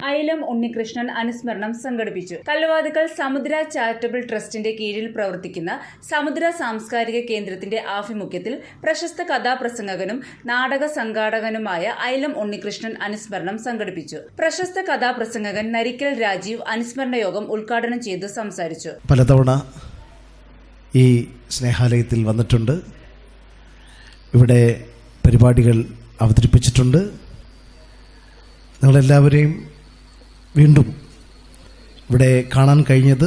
അയിലം ഉണ്ണികൃഷ്ണൻ അനുസ്മരണം സംഘടിപ്പിച്ചു. കല്ലുവാതുക്കൽ സമുദ്ര ചാരിറ്റബിൾ ട്രസ്റ്റിന്റെ കീഴിൽ പ്രവർത്തിക്കുന്ന സമുദ്ര സാംസ്കാരിക കേന്ദ്രത്തിന്റെ ആഭിമുഖ്യത്തിൽ പ്രശസ്ത കഥാപ്രസംഗകനും നാടക സംഘാടകനുമായ അയിലം ഉണ്ണികൃഷ്ണൻ അനുസ്മരണം സംഘടിപ്പിച്ചു. പ്രശസ്ത കഥാപ്രസംഗകൻ നരിക്കൽ രാജീവ് അനുസ്മരണ യോഗം ഉദ്ഘാടനം ചെയ്ത് സംസാരിച്ചു. പലതവണ ഈ സ്നേഹാലയത്തിൽ വന്നിട്ടുണ്ട്, ഇവിടെ പരിപാടികൾ അവതരിപ്പിച്ചിട്ടുണ്ട്. നിങ്ങളെല്ലാവരെയും വീണ്ടും ഇവിടെ കാണാൻ കഴിഞ്ഞത്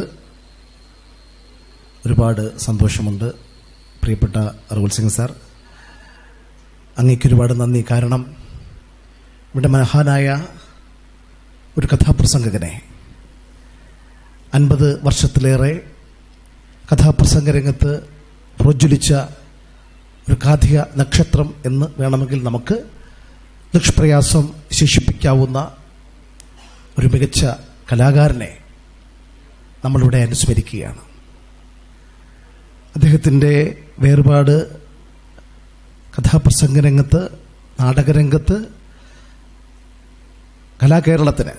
ഒരുപാട് സന്തോഷമുണ്ട്. പ്രിയപ്പെട്ട റൂൽ സിംഗ് സാർ, അങ്ങേക്ക് ഒരുപാട് നന്ദി. കാരണം ഇവിടെ മഹാനായ ഒരു കഥാപ്രസംഗകനെ 50 വർഷത്തിലേറെ കഥാപ്രസംഗ രംഗത്ത് പ്രോജ്വലിച്ച ഒരു കാഥിക നക്ഷത്രം എന്ന് വേണമെങ്കിൽ നമുക്ക് നിഷ്പ്രയാസം വിശേഷിപ്പിക്കാവുന്ന ഒരു മികച്ച കലാകാരനെ നമ്മളിവിടെ അനുസ്മരിക്കുകയാണ്. അദ്ദേഹത്തിൻ്റെ വേർപാട് കഥാപ്രസംഗ രംഗത്ത്, നാടകരംഗത്ത്, കലാകേരളത്തിന്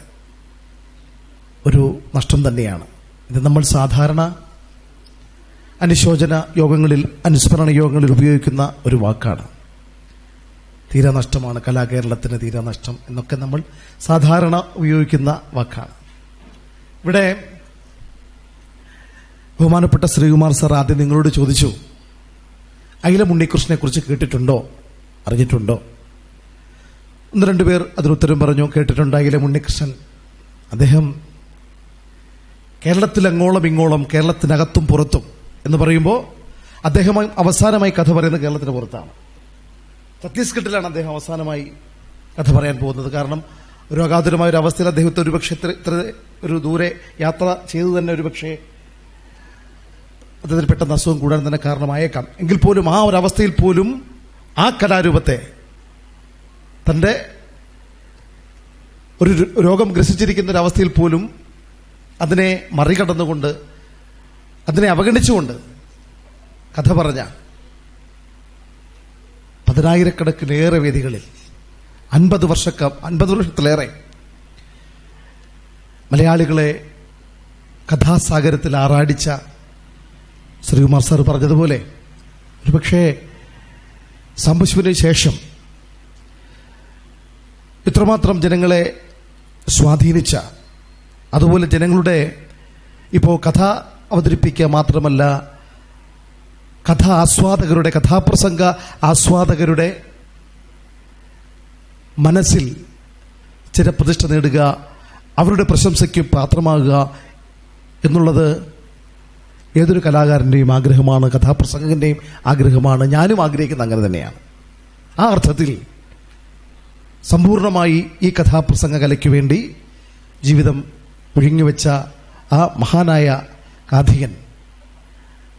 ഒരു നഷ്ടം തന്നെയാണ്. ഇത് നമ്മൾ സാധാരണ അനുശോചന യോഗങ്ങളിൽ, അനുസ്മരണ യോഗങ്ങളിൽ ഉപയോഗിക്കുന്ന ഒരു വാക്കാണ്. തീരാനഷ്ടമാണ്, കലാകേരളത്തിന് തീരാനഷ്ടം എന്നൊക്കെ നമ്മൾ സാധാരണ ഉപയോഗിക്കുന്ന വാക്കാണ്. ഇവിടെ ബഹുമാനപ്പെട്ട ശ്രീകുമാർ സാർ ആദ്യം നിങ്ങളോട് ചോദിച്ചു, അയിലം ഉണ്ണികൃഷ്ണനെ കുറിച്ച് കേട്ടിട്ടുണ്ടോ, അറിഞ്ഞിട്ടുണ്ടോ? 1-2 പേർ അതിനുത്തരം പറഞ്ഞു, കേട്ടിട്ടുണ്ട്. അയിലം ഉണ്ണികൃഷ്ണൻ അദ്ദേഹം കേരളത്തിലങ്ങോളം ഇങ്ങോളം, കേരളത്തിനകത്തും പുറത്തും എന്ന് പറയുമ്പോൾ അദ്ദേഹം അവസാനമായി കഥ പറയുന്നത് കേരളത്തിന് പുറത്താണ്. ഛത്തീസ്ഗഡിലാണ് അദ്ദേഹം അവസാനമായി കഥ പറയാൻ പോകുന്നത്. കാരണം ഒരു അഗാധുരമായ ഒരു അവസ്ഥയിൽ അദ്ദേഹത്തെ ഒരുപക്ഷെ ഇത്ര ഒരു ദൂരെ യാത്ര ചെയ്തു തന്നെ ഒരുപക്ഷെ അദ്ദേഹത്തിന് പെട്ടെന്ന് അസുഖം കൂടാൻ തന്നെ കാരണമായേക്കാം. എങ്കിൽ പോലും ആ ഒരു അവസ്ഥയിൽ പോലും ആ കലാരൂപത്തെ, തൻ്റെ ഒരു രോഗം ഗ്രസിച്ചിരിക്കുന്ന ഒരു അവസ്ഥയിൽ പോലും അതിനെ മറികടന്നുകൊണ്ട്, അതിനെ അവഗണിച്ചുകൊണ്ട് കഥ പറഞ്ഞ 10,000-കണക്കിലേറെ വേദികളിൽ 50 വർഷത്തിലേറെ മലയാളികളെ കഥാസാഗരത്തിൽ ആറാടിച്ച ശ്രീകുമാർ സാർ പറഞ്ഞതുപോലെ ഒരുപക്ഷെ സാംബശിവന് ശേഷം ഇത്രമാത്രം ജനങ്ങളെ സ്വാധീനിച്ച, അതുപോലെ ജനങ്ങളുടെ ഇപ്പോൾ കഥ അവതരിപ്പിക്കുക മാത്രമല്ല, കഥാപ്രസംഗ ആസ്വാദകരുടെ മനസ്സിൽ ചിരപ്രതിഷ്ഠ നേടുക, അവരുടെ പ്രശംസയ്ക്ക് പാത്രമാകുക എന്നുള്ളത് ഏതൊരു കലാകാരൻ്റെയും ആഗ്രഹമാണ്, കഥാപ്രസംഗകൻ്റെയും ആഗ്രഹമാണ്. ഞാനും ആഗ്രഹിക്കുന്നത് അങ്ങനെ തന്നെയാണ്. ആ അർത്ഥത്തിൽ സമ്പൂർണമായി ഈ കഥാപ്രസംഗ കലയ്ക്ക് വേണ്ടി ജീവിതം ഒഴിഞ്ഞുവെച്ച ആ മഹാനായ കാഥികൻ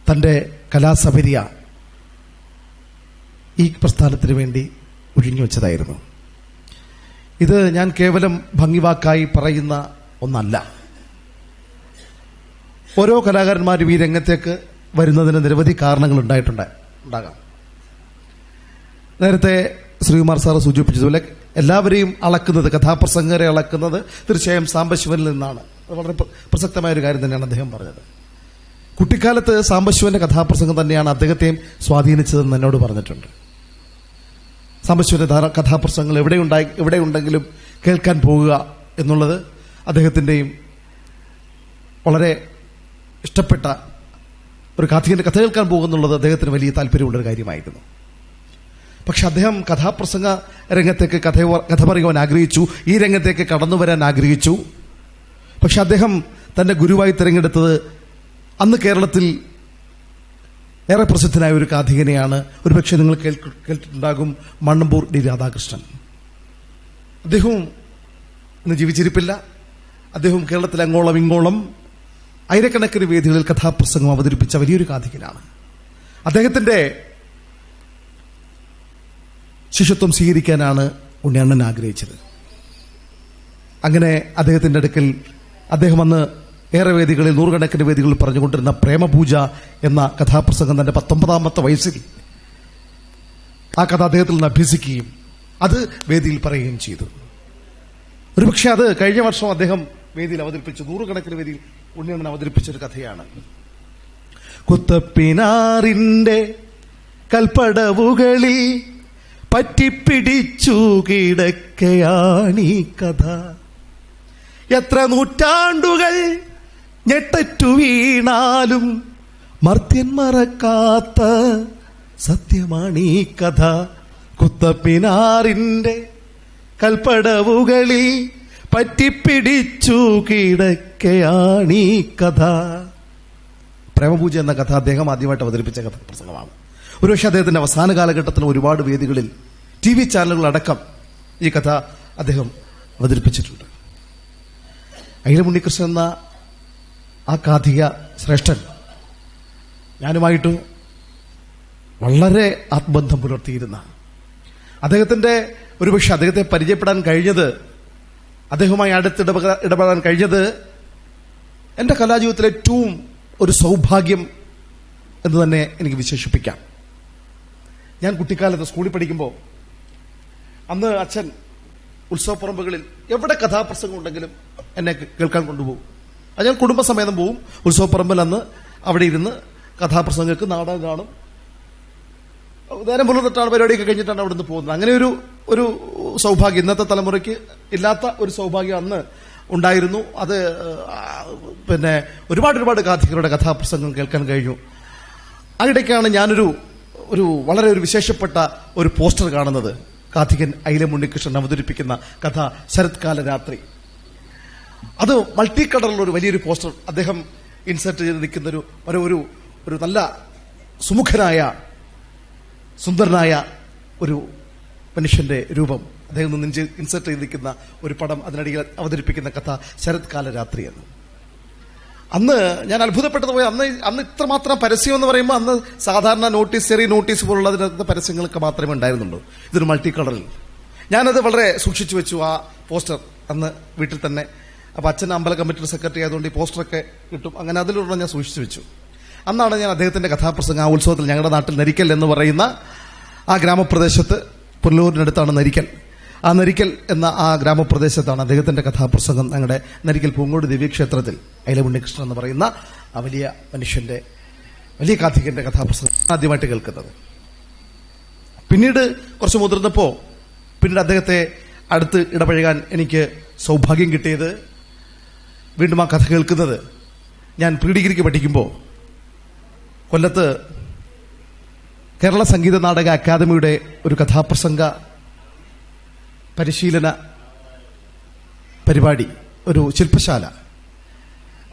തൻ്റെ കലാസപര്യ ഈ പ്രസ്ഥാനത്തിന് വേണ്ടി ഒഴിഞ്ഞുവെച്ചതായിരുന്നു. ഇത് ഞാൻ കേവലം ഭംഗിവാക്കായി പറയുന്ന ഒന്നല്ല. ഓരോ കലാകാരന്മാരും ഈ രംഗത്തേക്ക് വരുന്നതിന് നിരവധി കാരണങ്ങൾ ഉണ്ടാകാം. നേരത്തെ ശ്രീകുമാർ സാറ് സൂചിപ്പിച്ചതുപോലെ എല്ലാവരെയും അളക്കുന്നത്, കഥാപ്രസംഗരെ അളക്കുന്നത് തീർച്ചയായും സാംബശിവനിൽ നിന്നാണ്. അത് വളരെ പ്രസക്തമായ ഒരു കാര്യം തന്നെയാണ് അദ്ദേഹം പറഞ്ഞത്. കുട്ടിക്കാലത്ത് സാംബശിവന്റെ കഥാപ്രസംഗം തന്നെയാണ് അദ്ദേഹത്തെയും സ്വാധീനിച്ചതെന്ന് എന്നോട് പറഞ്ഞിട്ടുണ്ട്. സാംബശിവന്റെ കഥാപ്രസംഗങ്ങൾ എവിടെയുണ്ടെങ്കിലും കേൾക്കാൻ പോകുക എന്നുള്ളത് അദ്ദേഹത്തിൻ്റെയും വളരെ ഇഷ്ടപ്പെട്ട ഒരു കാഥികന്റെ കഥ കേൾക്കാൻ പോകുന്നുള്ളത് അദ്ദേഹത്തിന് വലിയ താല്പര്യമുള്ളൊരു കാര്യമായിരുന്നു. പക്ഷെ അദ്ദേഹം കഥാപ്രസംഗ രംഗത്തേക്ക് കഥ പറയുവാൻ ആഗ്രഹിച്ചു, ഈ രംഗത്തേക്ക് കടന്നു വരാൻ ആഗ്രഹിച്ചു. പക്ഷെ അദ്ദേഹം തന്റെ ഗുരുവായി തിരഞ്ഞെടുത്തത് അന്ന് കേരളത്തിൽ ഏറെ പ്രസിദ്ധനായ ഒരു കാഥികനെയാണ്. ഒരുപക്ഷെ നിങ്ങൾ കേട്ടിട്ടുണ്ടാകും, മണ്ണമ്പൂർ ഡി രാധാകൃഷ്ണൻ. അദ്ദേഹവും ഇന്ന് ജീവിച്ചിരിപ്പില്ല. അദ്ദേഹം കേരളത്തിൽ അങ്ങോളം ഇങ്ങോളം ആയിരക്കണക്കിന് വേദികളിൽ കഥാപ്രസംഗം അവതരിപ്പിച്ച വലിയൊരു കാഥികനാണ്. അദ്ദേഹത്തിന്റെ ശിഷ്യത്വം സ്വീകരിക്കാനാണ് ഉണ്ണിയണ്ണൻ ആഗ്രഹിച്ചത്. അങ്ങനെ അദ്ദേഹത്തിന്റെ അടുക്കൽ അദ്ദേഹം അന്ന് ഏറെ വേദികളിൽ, 100 വേദികളിൽ പറഞ്ഞുകൊണ്ടിരുന്ന പ്രേമപൂജ എന്ന കഥാപ്രസംഗം തന്റെ 19ാമത്തെ വയസ്സിൽ ആ കഥ അദ്ദേഹത്തിൽ നിന്ന് അഭ്യസിക്കുകയും അത് വേദിയിൽ പറയുകയും ചെയ്തു. ഒരുപക്ഷെ അത് കഴിഞ്ഞ വർഷം അദ്ദേഹം വേദിയിൽ അവതരിപ്പിച്ചു, നൂറുകണക്കിന് വേദിയിൽ ഉണ്ണിയണ്ണൻ അവതരിപ്പിച്ചൊരു കഥയാണ്. കുത്തപ്പിനാറിന്റെ കൽപ്പടവുകളിൽ പറ്റിപ്പിടിച്ചു കിടക്കയാണീ കഥ. എത്ര നൂറ്റാണ്ടുകൾ ഞെട്ടറ്റു വീണാലും മർത്യൻ മറക്കാത്ത സത്യമാണീ കഥ. കുത്തപ്പിനാറിന്റെ കൽപ്പടവുകളിൽ പറ്റിപ്പിടിച്ചു കിടക്കയാണീ കഥ. പ്രേമപൂജ എന്ന കഥ അദ്ദേഹം ആദ്യമായിട്ട് അവതരിപ്പിച്ച കഥാപ്രസംഗമാണ്. ഒരുപക്ഷെ അദ്ദേഹത്തിന്റെ അവസാന കാലഘട്ടത്തിൽ ഒരുപാട് വേദികളിൽ TV ചാനലുകളടക്കം ഈ കഥ അദ്ദേഹം അവതരിപ്പിച്ചിട്ടുണ്ട്. അയിലം ഉണ്ണികൃഷ്ണൻ എന്ന ആ കാഥിക ശ്രേഷ്ഠൻ ഞാനുമായിട്ട് വളരെ ആത്മബന്ധം പുലർത്തിയിരുന്ന, അദ്ദേഹത്തിന്റെ ഒരുപക്ഷെ അദ്ദേഹത്തെ പരിചയപ്പെടാൻ കഴിഞ്ഞത്, അദ്ദേഹവുമായി അടുത്ത് ഇടപെടാൻ കഴിഞ്ഞത് എന്റെ കലാജീവിതത്തിലെ ഏറ്റവും ഒരു സൗഭാഗ്യം എന്ന് തന്നെ എനിക്ക് വിശേഷിപ്പിക്കാം. ഞാൻ കുട്ടിക്കാലത്ത് സ്കൂളിൽ പഠിക്കുമ്പോൾ അന്ന് അച്ഛൻ ഉത്സവപ്പറമ്പുകളിൽ എവിടെ കഥാപ്രസംഗം ഉണ്ടെങ്കിലും എന്നെ കേൾക്കാൻ കൊണ്ടുപോകും. അത് ഞാൻ കുടുംബസമേതം പോവും. ഉത്സവപ്പറമ്പിൽ അന്ന് അവിടെ ഇരുന്ന് കഥാപ്രസംഗങ്ങൾക്ക് നാടകം കാണും. നേരം പുലർന്നിട്ടാണ് പരിപാടിയൊക്കെ കഴിഞ്ഞിട്ടാണ് അവിടെ നിന്ന് പോകുന്നത്. അങ്ങനെ ഒരു സൗഭാഗ്യം ഇന്നത്തെ തലമുറയ്ക്ക് ഇല്ലാത്ത ഒരു സൗഭാഗ്യം അന്ന് ഉണ്ടായിരുന്നു. അത് പിന്നെ ഒരുപാട് കാഥികരുടെ കഥാപ്രസംഗം കേൾക്കാൻ കഴിഞ്ഞു. അതിടയ്ക്കാണ് ഞാനൊരു വളരെ വിശേഷപ്പെട്ട ഒരു പോസ്റ്റർ കാണുന്നത്. കാഥികൻ അയിലം ഉണ്ണികൃഷ്ണൻ അവതരിപ്പിക്കുന്ന കഥ ശരത്കാല രാത്രി. അത് മൾട്ടി കളറിലുള്ള ഒരു വലിയൊരു പോസ്റ്റർ. അദ്ദേഹം ഇൻസെർട്ട് ചെയ്ത് നിൽക്കുന്ന ഒരു നല്ല സുമുഖനായ സുന്ദരനായ ഒരു മനുഷ്യന്റെ രൂപം അദ്ദേഹം ഇൻസെർട്ട് ചെയ്തിരിക്കുന്ന ഒരു പടം, അതിനടിയിൽ അവതരിപ്പിക്കുന്ന കഥ ശരത്കാല രാത്രി എന്ന്. അന്ന് ഞാൻ അത്ഭുതപ്പെട്ടത് പോയി. അന്ന് ഇത്രമാത്രം പരസ്യം എന്ന് പറയുമ്പോൾ അന്ന് സാധാരണ നോട്ടീസ്, ചെറിയ നോട്ടീസ് പോലുള്ള അതിനകത്ത് പരസ്യങ്ങളൊക്കെ മാത്രമേ ഉണ്ടായിരുന്നുള്ളൂ. ഇതൊരു മൾട്ടി കളറിൽ. ഞാനത് വളരെ സൂക്ഷിച്ചു വെച്ചു, ആ പോസ്റ്റർ അന്ന് വീട്ടിൽ തന്നെ. അപ്പൊ അച്ഛൻ അമ്പല കമ്മിറ്റിയുടെ സെക്രട്ടറി ആയതുകൊണ്ട് ഈ പോസ്റ്ററൊക്കെ കിട്ടും. അങ്ങനെ അതിലുള്ള ഞാൻ സൂക്ഷിച്ചു വെച്ചു. അന്നാണ് ഞാൻ അദ്ദേഹത്തിന്റെ കഥാപ്രസംഗം ആ ഉത്സവത്തിൽ, ഞങ്ങളുടെ നാട്ടിൽ നരിക്കൽ എന്ന് പറയുന്ന ആ ഗ്രാമപ്രദേശത്ത്, പുല്ലൂരിനടുത്താണ് നരിക്കൽ, ആ നരിക്കൽ എന്ന ആ ഗ്രാമപ്രദേശത്താണ് അദ്ദേഹത്തിന്റെ കഥാപ്രസംഗം. ഞങ്ങളുടെ നരിക്കൽ പൂങ്കോട് ദിവ്യക്ഷേത്രത്തിൽ അയിലം ഉണ്ണികൃഷ്ണൻ എന്ന് പറയുന്ന ആ വലിയ മനുഷ്യന്റെ, വലിയ കാഥികന്റെ കഥാപ്രസംഗം ആദ്യമായിട്ട് കേൾക്കുന്നത്. പിന്നീട് കുറച്ച് മുതിർന്നപ്പോ പിന്നീട് അദ്ദേഹത്തെ അടുത്ത് ഇടപഴകാൻ എനിക്ക് സൗഭാഗ്യം കിട്ടിയത്, വീണ്ടും ആ കഥ കേൾക്കുന്നത്, ഞാൻ പ്രീ ഡിഗ്രിക്ക് പഠിക്കുമ്പോൾ കൊല്ലത്ത് കേരള സംഗീത നാടക അക്കാദമിയുടെ ഒരു കഥാപ്രസംഗ പരിശീലന പരിപാടി, ഒരു ശില്പശാല,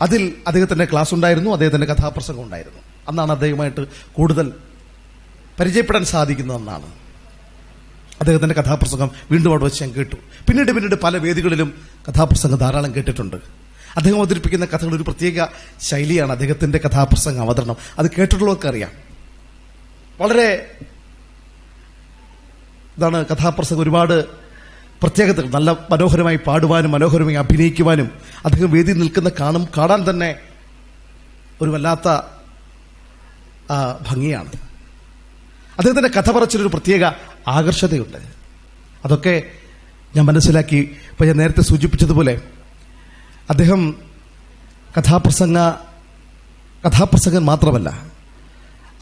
അതിൽ അദ്ദേഹത്തിന്റെ ക്ലാസ് ഉണ്ടായിരുന്നു, അദ്ദേഹത്തിന്റെ കഥാപ്രസംഗം ഉണ്ടായിരുന്നു. അന്നാണ് അദ്ദേഹമായിട്ട് കൂടുതൽ പരിചയപ്പെടാൻ സാധിക്കുന്നതെന്നാണ്. അദ്ദേഹത്തിന്റെ കഥാപ്രസംഗം വീണ്ടും അവിടെ വെച്ച് ഞാൻ കേട്ടു. പിന്നീട് പല വേദികളിലും കഥാപ്രസംഗം ധാരാളം കേട്ടിട്ടുണ്ട്. അദ്ദേഹം അവതരിപ്പിക്കുന്ന കഥകൾ ഒരു പ്രത്യേക ശൈലിയാണ് അദ്ദേഹത്തിന്റെ കഥാപ്രസംഗ അവതരണം. അത് കേട്ടിട്ടുള്ളവർക്ക് അറിയാം. വളരെ ഇതാണ് കഥാപ്രസംഗം. ഒരുപാട് പ്രത്യേകതകൾ, നല്ല മനോഹരമായി പാടുവാനും മനോഹരമായി അഭിനയിക്കുവാനും അദ്ദേഹം വേദിയിൽ നിൽക്കുന്ന കാണാൻ തന്നെ ഒരു വല്ലാത്ത ഭംഗിയാണ്. അദ്ദേഹത്തിന്റെ കഥ പറച്ചിലൊരു പ്രത്യേക ആകർഷതയുണ്ട്. അതൊക്കെ ഞാൻ മനസ്സിലാക്കി. ഇപ്പൊ ഞാൻ നേരത്തെ സൂചിപ്പിച്ചതുപോലെ അദ്ദേഹം കഥാപ്രസംഗൻ മാത്രമല്ല,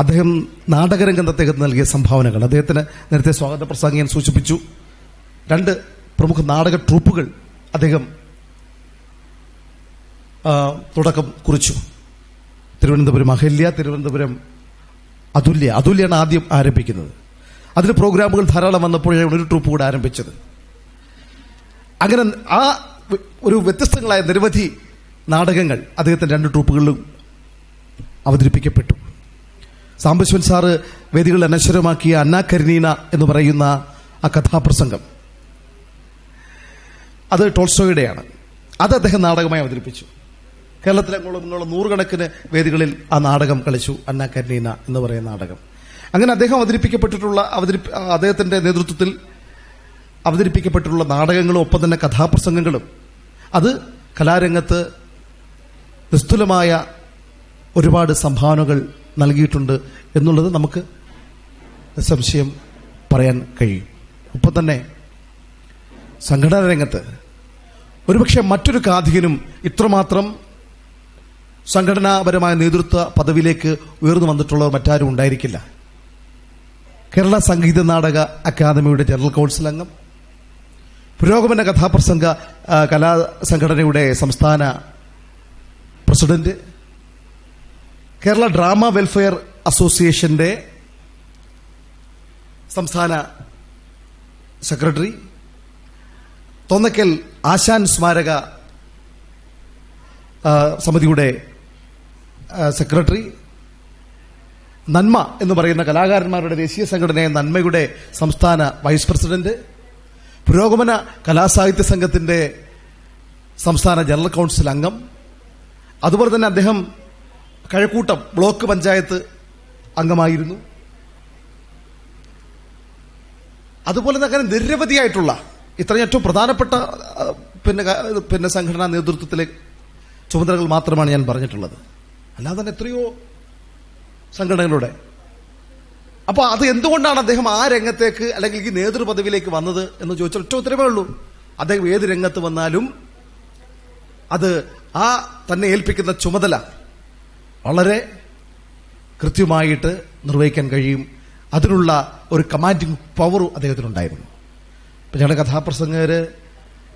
അദ്ദേഹം നാടകരംഗത്ത് അദ്ദേഹത്തിന് നൽകിയ സംഭാവനകൾ. അദ്ദേഹത്തിന് നേരത്തെ സ്വാഗത പ്രസംഗം സൂചിപ്പിച്ചു, 2 പ്രമുഖ നാടക ട്രൂപ്പുകൾ അദ്ദേഹം തുടക്കം കുറിച്ചു. തിരുവനന്തപുരം അഹല്യ, തിരുവനന്തപുരം അതുല്യാണ് ആദ്യം ആരംഭിക്കുന്നത്. അതിന് പ്രോഗ്രാമുകൾ ധാരാളം വന്നപ്പോഴാണ് ഒരു ട്രൂപ്പ് കൂടെ ആരംഭിച്ചത്. അങ്ങനെ ആ ഒരു വ്യത്യസ്തങ്ങളായ നിരവധി നാടകങ്ങൾ അദ്ദേഹത്തിന്റെ 2 ട്രൂപ്പുകളിലും അവതരിപ്പിക്കപ്പെട്ടു. സാംബശിവൻ സാറ് വേദികളിൽ അനശ്വരമാക്കിയ അന്നാ കരീനീന എന്ന് പറയുന്ന ആ കഥാപ്രസംഗം, അത് ടോൾസ്റ്റോയുടെയാണ്. അത് അദ്ദേഹം നാടകമായി അവതരിപ്പിച്ചു. കേരളത്തിലെങ്ങോളം നൂറുകണക്കിന് വേദികളിൽ ആ നാടകം കളിച്ചു, അന്നാ കരീനീന എന്ന് പറയുന്ന നാടകം. അങ്ങനെ അദ്ദേഹം അദ്ദേഹത്തിന്റെ നേതൃത്വത്തിൽ അവതരിപ്പിക്കപ്പെട്ടിട്ടുള്ള നാടകങ്ങളും ഒപ്പം തന്നെ കഥാപ്രസംഗങ്ങളും അത് കലാരംഗത്ത് നിസ്തുലമായ ഒരുപാട് സംഭാവനകൾ നൽകിയിട്ടുണ്ട് എന്നുള്ളത് നമുക്ക് നിസ്സംശയം പറയാൻ കഴിയും. ഒപ്പം തന്നെ സംഘടനാ രംഗത്ത് ഒരുപക്ഷെ മറ്റൊരു കാഥികനും ഇത്രമാത്രം സംഘടനാപരമായ നേതൃത്വ പദവിയിലേക്ക് ഉയർന്നു വന്നിട്ടുള്ളവർ മറ്റാരും ഉണ്ടായിരിക്കില്ല. കേരള സംഗീത നാടക അക്കാദമിയുടെ ജനറൽ കൗൺസിൽ അംഗം, പുരോഗമന കഥാപ്രസംഗ കലാ സംഘടനയുടെ സംസ്ഥാന പ്രസിഡന്റ്, കേരള ഡ്രാമ വെൽഫെയർ അസോസിയേഷന്റെ സംസ്ഥാന സെക്രട്ടറി, തോന്നക്കൽ ആശാൻ സ്മാരക സമിതിയുടെ സെക്രട്ടറി, നന്മ എന്ന് പറയുന്ന കലാകാരന്മാരുടെ ദേശീയ സംഘടനയായ നന്മയുടെ സംസ്ഥാന വൈസ് പ്രസിഡന്റ്, പുരോഗമന കലാസാഹിത്യ സംഘത്തിന്റെ സംസ്ഥാന ജനറൽ കൗൺസിൽ അംഗം, അതുപോലെ തന്നെ അദ്ദേഹം കഴക്കൂട്ടം ബ്ലോക്ക് പഞ്ചായത്ത് അംഗമായിരുന്നു. അതുപോലെ തന്നെ അങ്ങനെ നിരവധിയായിട്ടുള്ള ഇത്രയും ഏറ്റവും പ്രധാനപ്പെട്ട പിന്നെ സംഘടനാ നേതൃത്വത്തിലെ ചുമതലകൾ മാത്രമാണ് ഞാൻ പറഞ്ഞിട്ടുള്ളത്. അല്ലാതെ തന്നെ എത്രയോ സംഘടനകളുടെ. അപ്പൊ അത് എന്തുകൊണ്ടാണ് അദ്ദേഹം ആ രംഗത്തേക്ക് അല്ലെങ്കിൽ ഈ നേതൃപദവിയിലേക്ക് വന്നത് എന്ന് ചോദിച്ചാൽ ഒറ്റ ഉത്തരവേ ഉള്ളൂ. അദ്ദേഹം ഏത് രംഗത്ത് വന്നാലും അത് ആ തന്നെ ഏൽപ്പിക്കുന്ന ചുമതല വളരെ കൃത്യമായിട്ട് നിർവഹിക്കാൻ കഴിയും. അതിനുള്ള ഒരു കമാൻഡിംഗ് പവർ അദ്ദേഹത്തിനുണ്ടായിരുന്നു. ഇപ്പൊ ഞങ്ങളുടെ കഥാപ്രസംഗര്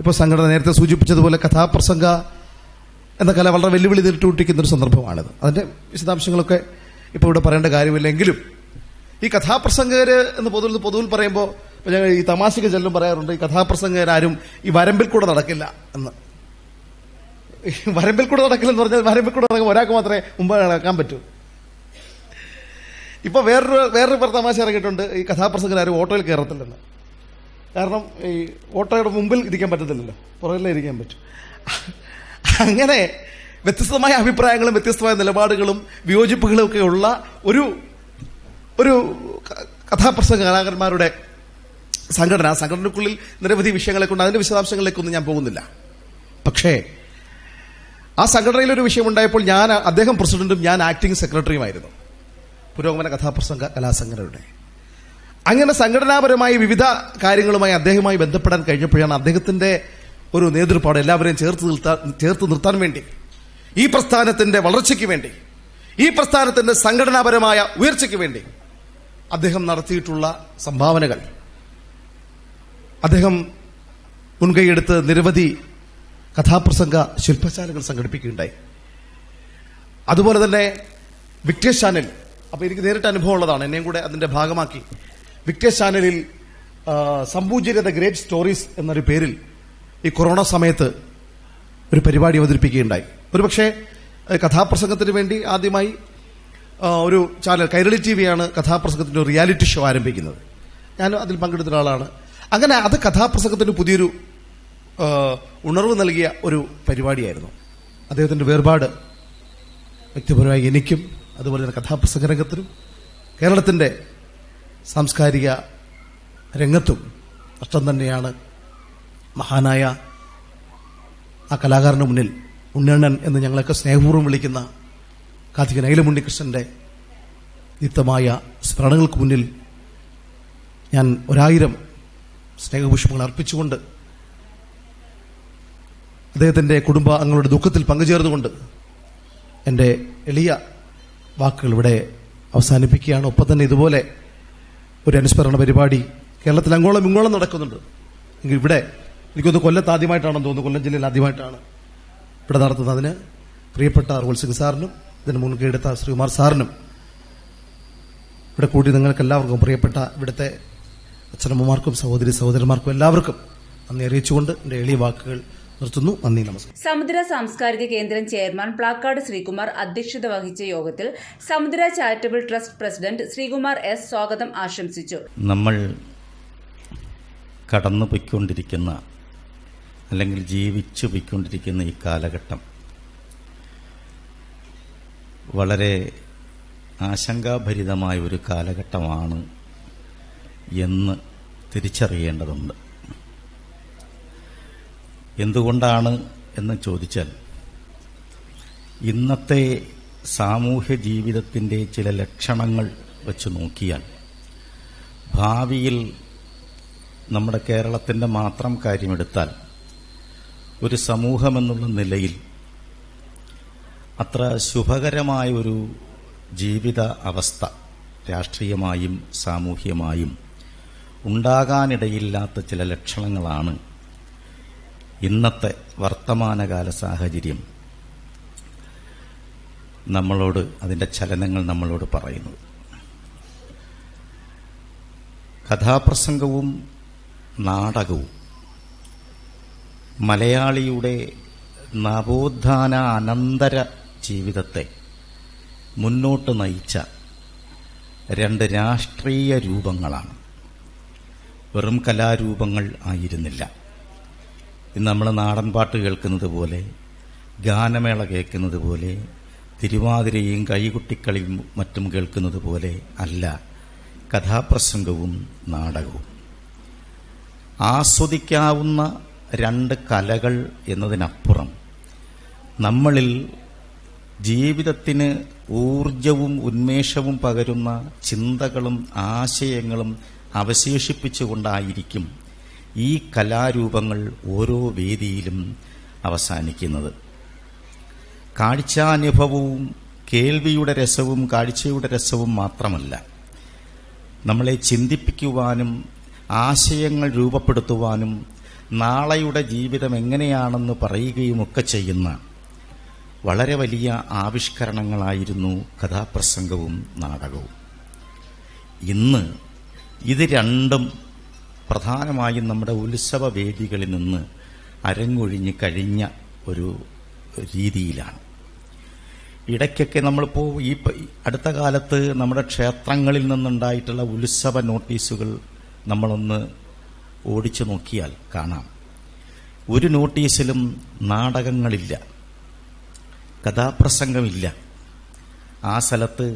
ഇപ്പോൾ സംഘടന നേരത്തെ സൂചിപ്പിച്ചതുപോലെ കഥാപ്രസംഗ എന്ന കല വളരെ വെല്ലുവിളി നേരിട്ടുകൊണ്ടിരിക്കുന്ന ഒരു സന്ദർഭമാണിത്. അതിന്റെ വിശദാംശങ്ങളൊക്കെ ഇപ്പോൾ ഇവിടെ പറയേണ്ട കാര്യമില്ലെങ്കിലും ഈ കഥാപ്രസംഗര് എന്ന് പൊതുവിൽ പറയുമ്പോൾ ഞങ്ങൾ ഈ തമാശയ്ക്ക് ചെല്ലും പറയാറുണ്ട്, ഈ കഥാപ്രസംഗരാരും ഈ വരമ്പിൽ കൂടെ നടക്കില്ല എന്ന്. വരമ്പിൽ കൂടെ നടക്കില്ലെന്ന് പറഞ്ഞാൽ വരമ്പിൽ കൂടെ നടക്കുമ്പോൾ ഒരാൾക്ക് മാത്രമേ മുമ്പ് നടക്കാൻ പറ്റൂ. ഇപ്പൊ വേറൊരു തമാശ ഇറങ്ങിയിട്ടുണ്ട്, ഈ കഥാപ്രസംഗരാരും ഓട്ടോയിൽ കയറത്തില്ലെന്ന്. കാരണം ഈ ഓട്ടോയുടെ മുമ്പിൽ ഇരിക്കാൻ പറ്റത്തില്ലല്ലോ, പുറകിലേ ഇരിക്കാൻ പറ്റും. അങ്ങനെ വ്യത്യസ്തമായ അഭിപ്രായങ്ങളും വ്യത്യസ്തമായ നിലപാടുകളും വിയോജിപ്പുകളും ഒക്കെ ഉള്ള ഒരു കഥാപ്രസംഗ കലാകാരന്മാരുടെ സംഘടനയ്ക്കുള്ളിൽ നിരവധി വിഷയങ്ങളെ കൊണ്ട് അതിന്റെ വിശദാംശങ്ങളിലേക്കൊന്നും ഞാൻ പോകുന്നില്ല. പക്ഷേ ആ സംഘടനയിലൊരു വിഷയമുണ്ടായപ്പോൾ അദ്ദേഹം പ്രസിഡന്റും ഞാൻ ആക്ടിംഗ് സെക്രട്ടറിയുമായിരുന്നു പുരോഗമന കഥാപ്രസംഗ കലാസംഘടനയുടെ. അങ്ങനെ സംഘടനാപരമായ വിവിധ കാര്യങ്ങളുമായി അദ്ദേഹവുമായി ബന്ധപ്പെടാൻ കഴിഞ്ഞപ്പോഴാണ് അദ്ദേഹത്തിന്റെ ഒരു നേതൃപാട് എല്ലാവരെയും ചേർത്ത് നിർത്താൻ വേണ്ടി, ഈ പ്രസ്ഥാനത്തിന്റെ വളർച്ചയ്ക്ക് വേണ്ടി, ഈ പ്രസ്ഥാനത്തിന്റെ സംഘടനാപരമായ ഉയർച്ചയ്ക്ക് വേണ്ടി അദ്ദേഹം നടത്തിയിട്ടുള്ള സംഭാവനകൾ, അദ്ദേഹം മുൻകൈയെടുത്ത് നിരവധി കഥാപ്രസംഗ ശില്പശാലകൾ സംഘടിപ്പിക്കുകയുണ്ടായി. അതുപോലെ തന്നെ വിക്ടേഴ്സ് ചാനൽ, അപ്പൊ എനിക്ക് നേരിട്ട് അനുഭവം ഉള്ളതാണ്, എന്നെയും കൂടെ അതിന്റെ ഭാഗമാക്കി വിക്ടേഴ്സ് ചാനലിൽ സംപൂജ്യത ദ ഗ്രേറ്റ് സ്റ്റോറീസ് എന്നൊരു പേരിൽ ഈ കൊറോണ സമയത്ത് ഒരു പരിപാടി അവതരിപ്പിക്കുകയുണ്ടായി. ഒരുപക്ഷെ കഥാപ്രസംഗത്തിന് വേണ്ടി ആദ്യമായി ഒരു ചാനൽ കൈരളി ടിവിയാണ് കഥാപ്രസംഗത്തിന്റെ ഒരു റിയാലിറ്റി ഷോ ആരംഭിക്കുന്നത്. ഞാൻ അതിൽ പങ്കെടുത്ത ഒരാളാണ്. അങ്ങനെ അത് കഥാപ്രസംഗത്തിന് പുതിയൊരു ഉണർവ് നൽകിയ ഒരു പരിപാടിയായിരുന്നു. അദ്ദേഹത്തിന്റെ വേർപാട് വ്യക്തിപരമായി എനിക്കും അതുപോലെ തന്നെ കഥാപ്രസംഗ രംഗത്തിനും കേരളത്തിന്റെ സാംസ്കാരിക രംഗത്തും നഷ്ടം തന്നെയാണ്. മഹാനായ ആ കലാകാരന് മുന്നിൽ ഉണ്ണണ്ണൻ എന്ന് ഞങ്ങളൊക്കെ സ്നേഹപൂർവ്വം വിളിക്കുന്ന കാഥികൻ അയിലമുണ്ണികൃഷ്ണന്റെ നിത്യമായ സ്മരണകൾക്ക് മുന്നിൽ ഞാൻ 1000 സ്നേഹപുഷ്പങ്ങൾ അർപ്പിച്ചുകൊണ്ട് അദ്ദേഹത്തിന്റെ കുടുംബ അംഗങ്ങളുടെ ദുഃഖത്തിൽ പങ്കുചേർന്നുകൊണ്ട് എൻ്റെ എളിയ വാക്കുകൾ ഇവിടെ അവസാനിപ്പിക്കുകയാണ്. ഒപ്പം തന്നെ ഇതുപോലെ ഒരു അനുസ്മരണ പരിപാടി കേരളത്തിൽ അങ്ങോളം ഇങ്ങോളം നടക്കുന്നുണ്ട്. എങ്കിൽ ഇവിടെ എനിക്കൊന്ന് കൊല്ലത്ത് ആദ്യമായിട്ടാണെന്ന് തോന്നുന്നു, കൊല്ലം ജില്ലയിൽ ആദ്യമായിട്ടാണ് ഇവിടെ നടത്തുന്നതിന് പ്രിയപ്പെട്ട റോൾ സിംഗ് സാറിനും ഇതിന് മുൻകൈ എടുത്ത ശ്രീകുമാർ സാറിനും ഇവിടെ കൂടി നിങ്ങൾക്ക് എല്ലാവർക്കും പ്രിയപ്പെട്ട ഇവിടുത്തെ അച്ഛനമ്മമാർക്കും സഹോദരന്മാർക്കും എല്ലാവർക്കും നന്ദി അറിയിച്ചുകൊണ്ട് എൻ്റെ എളിയ വാക്കുകൾ നിർത്തുന്നു. നന്ദി, നമസ്കാരം. സമുദ്ര സാംസ്കാരിക കേന്ദ്രം ചെയർമാൻ പ്ലാക്കാട് ശ്രീകുമാർ അധ്യക്ഷത വഹിച്ച യോഗത്തിൽ സമുദ്ര charitable trust president Sreekumar S സ്വാഗതം ആശംസിച്ചു. നമ്മൾ കടന്നുപോയിക്കൊണ്ടിരിക്കുന്ന അല്ലെങ്കിൽ ജീവിച്ചു പോയിക്കൊണ്ടിരിക്കുന്ന ഈ കാലഘട്ടം വളരെ ആശങ്കാഭരിതമായ ഒരു കാലഘട്ടമാണ് എന്ന് തിരിച്ചറിയേണ്ടതുണ്ട്. എന്തുകൊണ്ടാണ് എന്ന് ചോദിച്ചാൽ, ഇന്നത്തെ സാമൂഹ്യ ജീവിതത്തിൻ്റെ ചില ലക്ഷണങ്ങൾ വച്ച് നോക്കിയാൽ ഭാവിയിൽ നമ്മുടെ കേരളത്തിൻ്റെ മാത്രം കാര്യമെടുത്താൽ ഒരു സമൂഹമെന്നുള്ള നിലയിൽ അത്ര ശുഭകരമായ ഒരു ജീവിത അവസ്ഥ രാഷ്ട്രീയമായും സാമൂഹ്യമായും ഉണ്ടാകാനിടയില്ലാത്ത ചില ലക്ഷണങ്ങളാണ് ഇന്നത്തെ വർത്തമാനകാല സാഹചര്യം നമ്മളോട്, അതിൻ്റെ ചലനങ്ങൾ നമ്മളോട് പറയുന്നത്. കഥാപ്രസംഗവും നാടകവും മലയാളിയുടെ നവോത്ഥാന അനന്തര ജീവിതത്തെ മുന്നോട്ട് നയിച്ച രണ്ട് രാഷ്ട്രീയ രൂപങ്ങളാണ്. വെറും കലാരൂപങ്ങൾ ആയിരുന്നില്ല. ഇന്ന് നമ്മൾ നാടൻ പാട്ട് കേൾക്കുന്നത് പോലെ, ഗാനമേള കേൾക്കുന്നത് പോലെ, തിരുവാതിരയും കൈകൊട്ടിക്കളിയും മറ്റും കേൾക്കുന്നത് പോലെ അല്ല കഥാപ്രസംഗവും നാടകവും. ആസ്വദിക്കാവുന്ന രണ്ട് കലകൾ എന്നതിനപ്പുറം നമ്മളിൽ ജീവിതത്തിന് ഊർജവും ഉന്മേഷവും പകരുന്ന ചിന്തകളും ആശയങ്ങളും അവശേഷിപ്പിച്ചുകൊണ്ടായിരിക്കും ഈ കലാരൂപങ്ങൾ ഓരോ വേദിയിലും അവസാനിക്കുന്നത്. കാഴ്ചാനുഭവവും കേൾവിയുടെ രസവും കാഴ്ചയുടെ രസവും മാത്രമല്ല, നമ്മളെ ചിന്തിപ്പിക്കുവാനും ആശയങ്ങൾ രൂപപ്പെടുത്തുവാനും നാളെയുടെ ജീവിതം എങ്ങനെയാണെന്ന് പറയുകയുമൊക്കെ ചെയ്യുന്ന വളരെ വലിയ ആവിഷ്കരണങ്ങളായിരുന്നു കഥാപ്രസംഗവും നാടകവും. ഇന്ന് ഇത് രണ്ടും പ്രധാനമായും നമ്മുടെ ഉത്സവ വേദികളിൽ നിന്ന് അരങ്ങൊഴിഞ്ഞ് കഴിഞ്ഞ ഒരു രീതിയിലാണ്. ഇടയ്ക്കൊക്കെ നമ്മളിപ്പോൾ ഈ അടുത്ത കാലത്ത് നമ്മുടെ ക്ഷേത്രങ്ങളിൽ നിന്നുണ്ടായിട്ടുള്ള ഉത്സവ നോട്ടീസുകൾ നമ്മളൊന്ന് ഓടിച്ചു നോക്കിയാൽ കാണാം. ഒരു നോട്ടീസിലും നാടകങ്ങളില്ല, കഥാപ്രസംഗമില്ല. ആ സ്ഥലത്ത്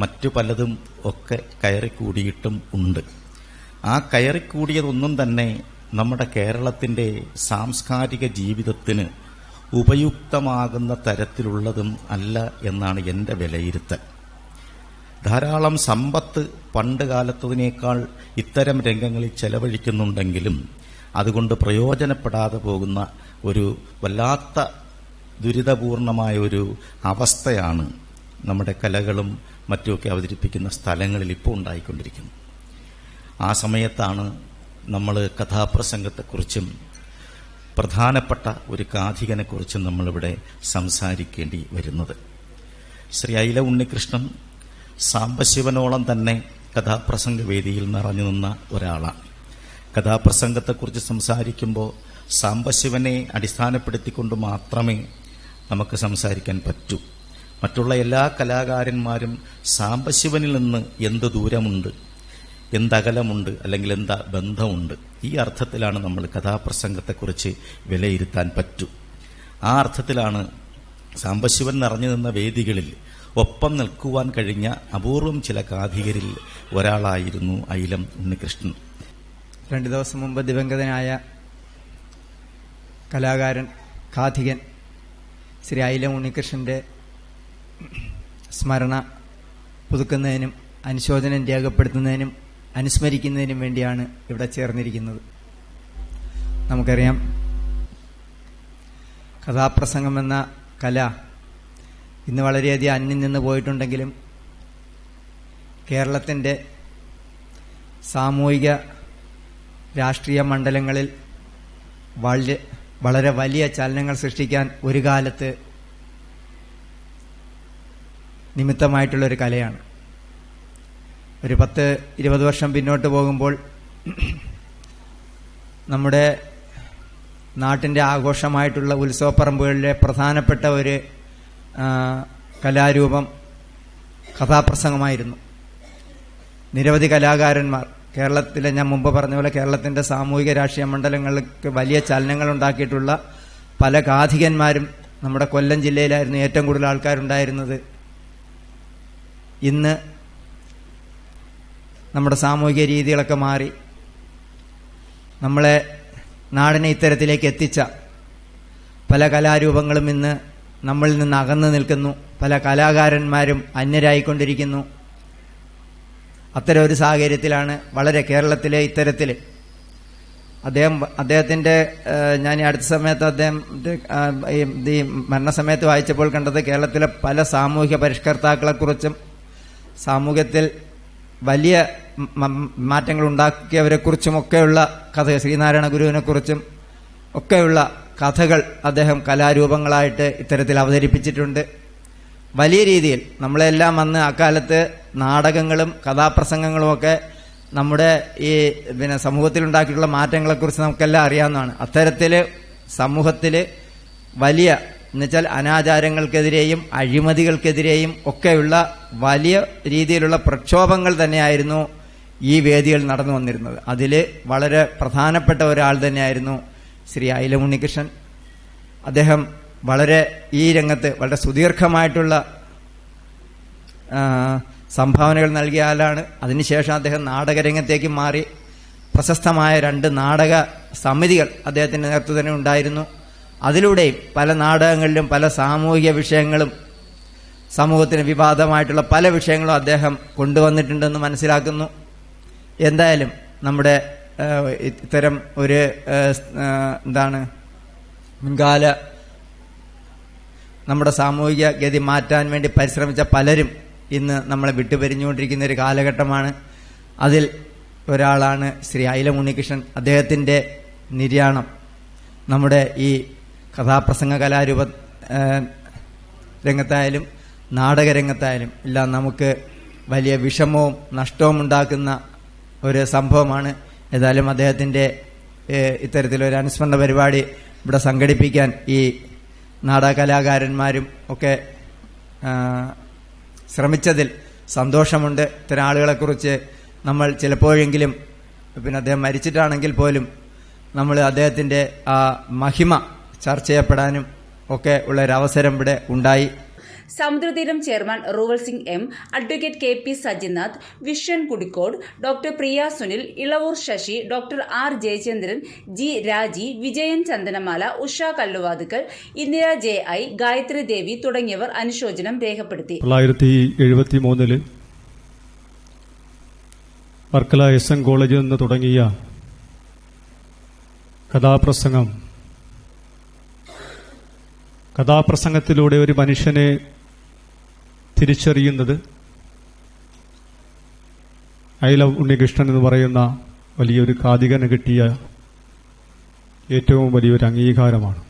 മറ്റു പലതും ഒക്കെ കയറിക്കൂടിയിട്ടും ഉണ്ട്. ആ കയറിക്കൂടിയതൊന്നും തന്നെ നമ്മുടെ കേരളത്തിൻ്റെ സാംസ്കാരിക ജീവിതത്തിന് ഉപയുക്തമാകുന്ന തരത്തിലുള്ളതും അല്ല എന്നാണ് എൻ്റെ വിലയിരുത്തൽ. ധാരാളം സമ്പത്ത് പണ്ട് കാലത്തതിനേക്കാൾ ഇത്തരം രംഗങ്ങളിൽ ചെലവഴിക്കുന്നുണ്ടെങ്കിലും അതുകൊണ്ട് പ്രയോജനപ്പെടാതെ പോകുന്ന ഒരു വല്ലാത്ത ദുരിതപൂർണമായ ഒരു അവസ്ഥയാണ് നമ്മുടെ കലകളും മറ്റുമൊക്കെ അവതരിപ്പിക്കുന്ന സ്ഥലങ്ങളിൽ ഇപ്പോൾ ഉണ്ടായിക്കൊണ്ടിരിക്കുന്നത്. ആ സമയത്താണ് നമ്മൾ കഥാപ്രസംഗത്തെക്കുറിച്ചും പ്രധാനപ്പെട്ട ഒരു കാഥികനെക്കുറിച്ചും നമ്മളിവിടെ സംസാരിക്കേണ്ടി വരുന്നത്. ശ്രീ അയില ഉണ്ണികൃഷ്ണൻ സാംബശിവനോളം തന്നെ കഥാപ്രസംഗ വേദിയിൽ നിറഞ്ഞു നിന്ന ഒരാളാണ്. കഥാപ്രസംഗത്തെക്കുറിച്ച് സംസാരിക്കുമ്പോൾ സാംബശിവനെ അടിസ്ഥാനപ്പെടുത്തിക്കൊണ്ട് മാത്രമേ നമുക്ക് സംസാരിക്കാൻ പറ്റൂ. മറ്റുള്ള എല്ലാ കലാകാരന്മാരും സാംബശിവനിൽ നിന്ന് എന്ത് ദൂരമുണ്ട്, എന്തകലമുണ്ട്, അല്ലെങ്കിൽ എന്താ ബന്ധമുണ്ട്, ഈ അർത്ഥത്തിലാണ് നമ്മൾ കഥാപ്രസംഗത്തെക്കുറിച്ച് വിലയിരുത്താൻ പറ്റൂ. ആ അർത്ഥത്തിലാണ് സാംബശിവൻ നിറഞ്ഞു നിന്ന വേദികളിൽ ഒപ്പം നിൽക്കുവാൻ കഴിഞ്ഞ അപൂർവം ചില കാഥികരിൽ ഒരാളായിരുന്നു അയിലം ഉണ്ണികൃഷ്ണൻ. 2 ദിവസം മുമ്പ് ദിവംഗതനായ കലാകാരൻ കാഥികൻ ശ്രീ അയിലം ഉണ്ണികൃഷ്ണന്റെ സ്മരണ പുതുക്കുന്നതിനും അനുശോചനം രേഖപ്പെടുത്തുന്നതിനും അനുസ്മരിക്കുന്നതിനും വേണ്ടിയാണ് ഇവിടെ ചേർന്നിരിക്കുന്നത്. നമുക്കറിയാം, കഥാപ്രസംഗം എന്ന കല ഇന്ന് വളരെയധികം അന്യം നിന്ന് പോയിട്ടുണ്ടെങ്കിലും കേരളത്തിൻ്റെ സാമൂഹിക രാഷ്ട്രീയ മണ്ഡലങ്ങളിൽ വളരെ വലിയ ചലനങ്ങൾ സൃഷ്ടിക്കാൻ ഒരു കാലത്ത് നിമിത്തമായിട്ടുള്ളൊരു കലയാണ്. ഒരു 10-20 വർഷം പിന്നോട്ട് പോകുമ്പോൾ നമ്മുടെ നാട്ടിൻ്റെ ആഘോഷമായിട്ടുള്ള ഉത്സവപ്പറമ്പുകളിലെ പ്രധാനപ്പെട്ട ഒരു കലാരൂപം കഥാപ്രസംഗമായിരുന്നു. നിരവധി കലാകാരന്മാർ കേരളത്തിലെ, ഞാൻ മുമ്പ് പറഞ്ഞ പോലെ കേരളത്തിൻ്റെ സാമൂഹിക രാഷ്ട്രീയ മണ്ഡലങ്ങൾക്ക് വലിയ ചലനങ്ങൾ ഉണ്ടാക്കിയിട്ടുള്ള പല കാഥികന്മാരും നമ്മുടെ കൊല്ലം ജില്ലയിലായിരുന്നു ഏറ്റവും കൂടുതൽ ആൾക്കാരുണ്ടായിരുന്നത്. ഇന്ന് നമ്മുടെ സാമൂഹിക രീതികളൊക്കെ മാറി നമ്മളെ നാടിനെ ഇത്തരത്തിലേക്ക് എത്തിച്ച പല കലാരൂപങ്ങളും ഇന്ന് നമ്മളിൽ നിന്ന് അകന്നു നിൽക്കുന്നു. പല കലാകാരന്മാരും അന്യരായിക്കൊണ്ടിരിക്കുന്നു. അത്തരം ഒരു സാഹചര്യത്തിലാണ് വളരെ കേരളത്തിലെ ഇത്തരത്തിൽ അദ്ദേഹത്തിന്റെ ഞാൻ ഈ അടുത്ത സമയത്ത് ഈ മരണസമയത്ത് വായിച്ചപ്പോൾ കണ്ടത് കേരളത്തിലെ പല സാമൂഹിക പരിഷ്കർത്താക്കളെക്കുറിച്ചും സാമൂഹ്യത്തിൽ വലിയ മാറ്റങ്ങൾ ഉണ്ടാക്കിയവരെക്കുറിച്ചുമൊക്കെയുള്ള കഥ, ശ്രീനാരായണ ഗുരുവിനെക്കുറിച്ചും ഒക്കെയുള്ള കഥകൾ അദ്ദേഹം കലാരൂപങ്ങളായിട്ട് ഇത്തരത്തിൽ അവതരിപ്പിച്ചിട്ടുണ്ട്. വലിയ രീതിയിൽ നമ്മളെല്ലാം അന്ന് അക്കാലത്ത് നാടകങ്ങളും കഥാപ്രസംഗങ്ങളുമൊക്കെ നമ്മുടെ ഈ സമൂഹത്തിൽ ഉണ്ടാക്കിയിട്ടുള്ള മാറ്റങ്ങളെക്കുറിച്ച് നമുക്കെല്ലാം അറിയാവുന്നതാണ്. അത്തരത്തിൽ സമൂഹത്തിൽ വലിയ എന്നുവെച്ചാൽ അനാചാരങ്ങൾക്കെതിരെയും അഴിമതികൾക്കെതിരെയും ഒക്കെയുള്ള വലിയ രീതിയിലുള്ള പ്രക്ഷോഭങ്ങൾ തന്നെയായിരുന്നു ഈ വേദികൾ നടന്നു വന്നിരുന്നത്. അതിൽ വളരെ പ്രധാനപ്പെട്ട ഒരാൾ തന്നെയായിരുന്നു ശ്രീ അയിലം ഉണ്ണികൃഷ്ണൻ. അദ്ദേഹം വളരെ ഈ രംഗത്ത് വളരെ സുദീർഘമായിട്ടുള്ള സംഭാവനകൾ നൽകിയ ആളാണ്. അതിനുശേഷം അദ്ദേഹം നാടകരംഗത്തേക്ക് മാറി. പ്രശസ്തമായ 2 നാടക സമിതികൾ അദ്ദേഹത്തിന്റെ നേതൃത്വത്തിൽ ഉണ്ടായിരുന്നു. അതിലൂടെയും പല നാടകങ്ങളിലും പല സാമൂഹിക വിഷയങ്ങളും സമൂഹത്തിന് വിവാദമായിട്ടുള്ള പല വിഷയങ്ങളും അദ്ദേഹം കൊണ്ടുവന്നിട്ടുണ്ടെന്ന് മനസ്സിലാക്കുന്നു. എന്തായാലും നമ്മുടെ ഇത്തരം ഒരു മുൻകാല നമ്മുടെ സാമൂഹിക ഗതി മാറ്റാൻ വേണ്ടി പരിശ്രമിച്ച പലരും ഇന്ന് നമ്മളെ വിട്ടുപിരിഞ്ഞുകൊണ്ടിരിക്കുന്ന ഒരു കാലഘട്ടമാണ്. അതിൽ ഒരാളാണ് ശ്രീ അയിലം ഉണ്ണികൃഷ്ണൻ. അദ്ദേഹത്തിൻ്റെ നിര്യാണം നമ്മുടെ ഈ കഥാപ്രസംഗ കലാരൂപ രംഗത്തായാലും നാടകരംഗത്തായാലും എല്ലാം നമുക്ക് വലിയ വിഷമവും നഷ്ടവും ഉണ്ടാക്കുന്ന ഒരു സംഭവമാണ്. ഏതായാലും അദ്ദേഹത്തിൻ്റെ ഇത്തരത്തിലൊരു അനുസ്മരണ പരിപാടി ഇവിടെ സംഘടിപ്പിക്കാൻ ഈ നാടകകലാകാരന്മാരും ഒക്കെ ശ്രമിച്ചതിൽ സന്തോഷമുണ്ട്. ഇത്തരം ആളുകളെക്കുറിച്ച് നമ്മൾ ചിലപ്പോഴെങ്കിലും അദ്ദേഹം മരിച്ചിട്ടാണെങ്കിൽ പോലും നമ്മൾ അദ്ദേഹത്തിൻ്റെ ആ മഹിമ ചർച്ച ചെയ്യപ്പെടാനും ഒക്കെ ഉള്ള ഒരു അവസരം ഇവിടെ ഉണ്ടായി. Samudratheeram chairman Ruval Singh M, advocate K P Sajinath, Viswan Kudikkode, doctor Priya Sunil, Elavoor Sasi, doctor R Jayachandran, G Raji, Vijayan Chandanamala, Usha Kalluvathukkal, Indira J I, Gayathri Devi തുടങ്ങിയവർ അനുശോചനം രേഖപ്പെടുത്തി. 1973 വർക്കല എസ് എൻ കോളേജിൽ നിന്ന് തുടങ്ങിയ കഥാപ്രസംഗത്തിലൂടെ ഒരു മനുഷ്യനെ തിരിച്ചറിയുന്നത് അയിലം ഉണ്ണികൃഷ്ണൻ എന്ന് പറയുന്ന വലിയൊരു കാതികന് കിട്ടിയ ഏറ്റവും വലിയൊരു അംഗീകാരമാണ്.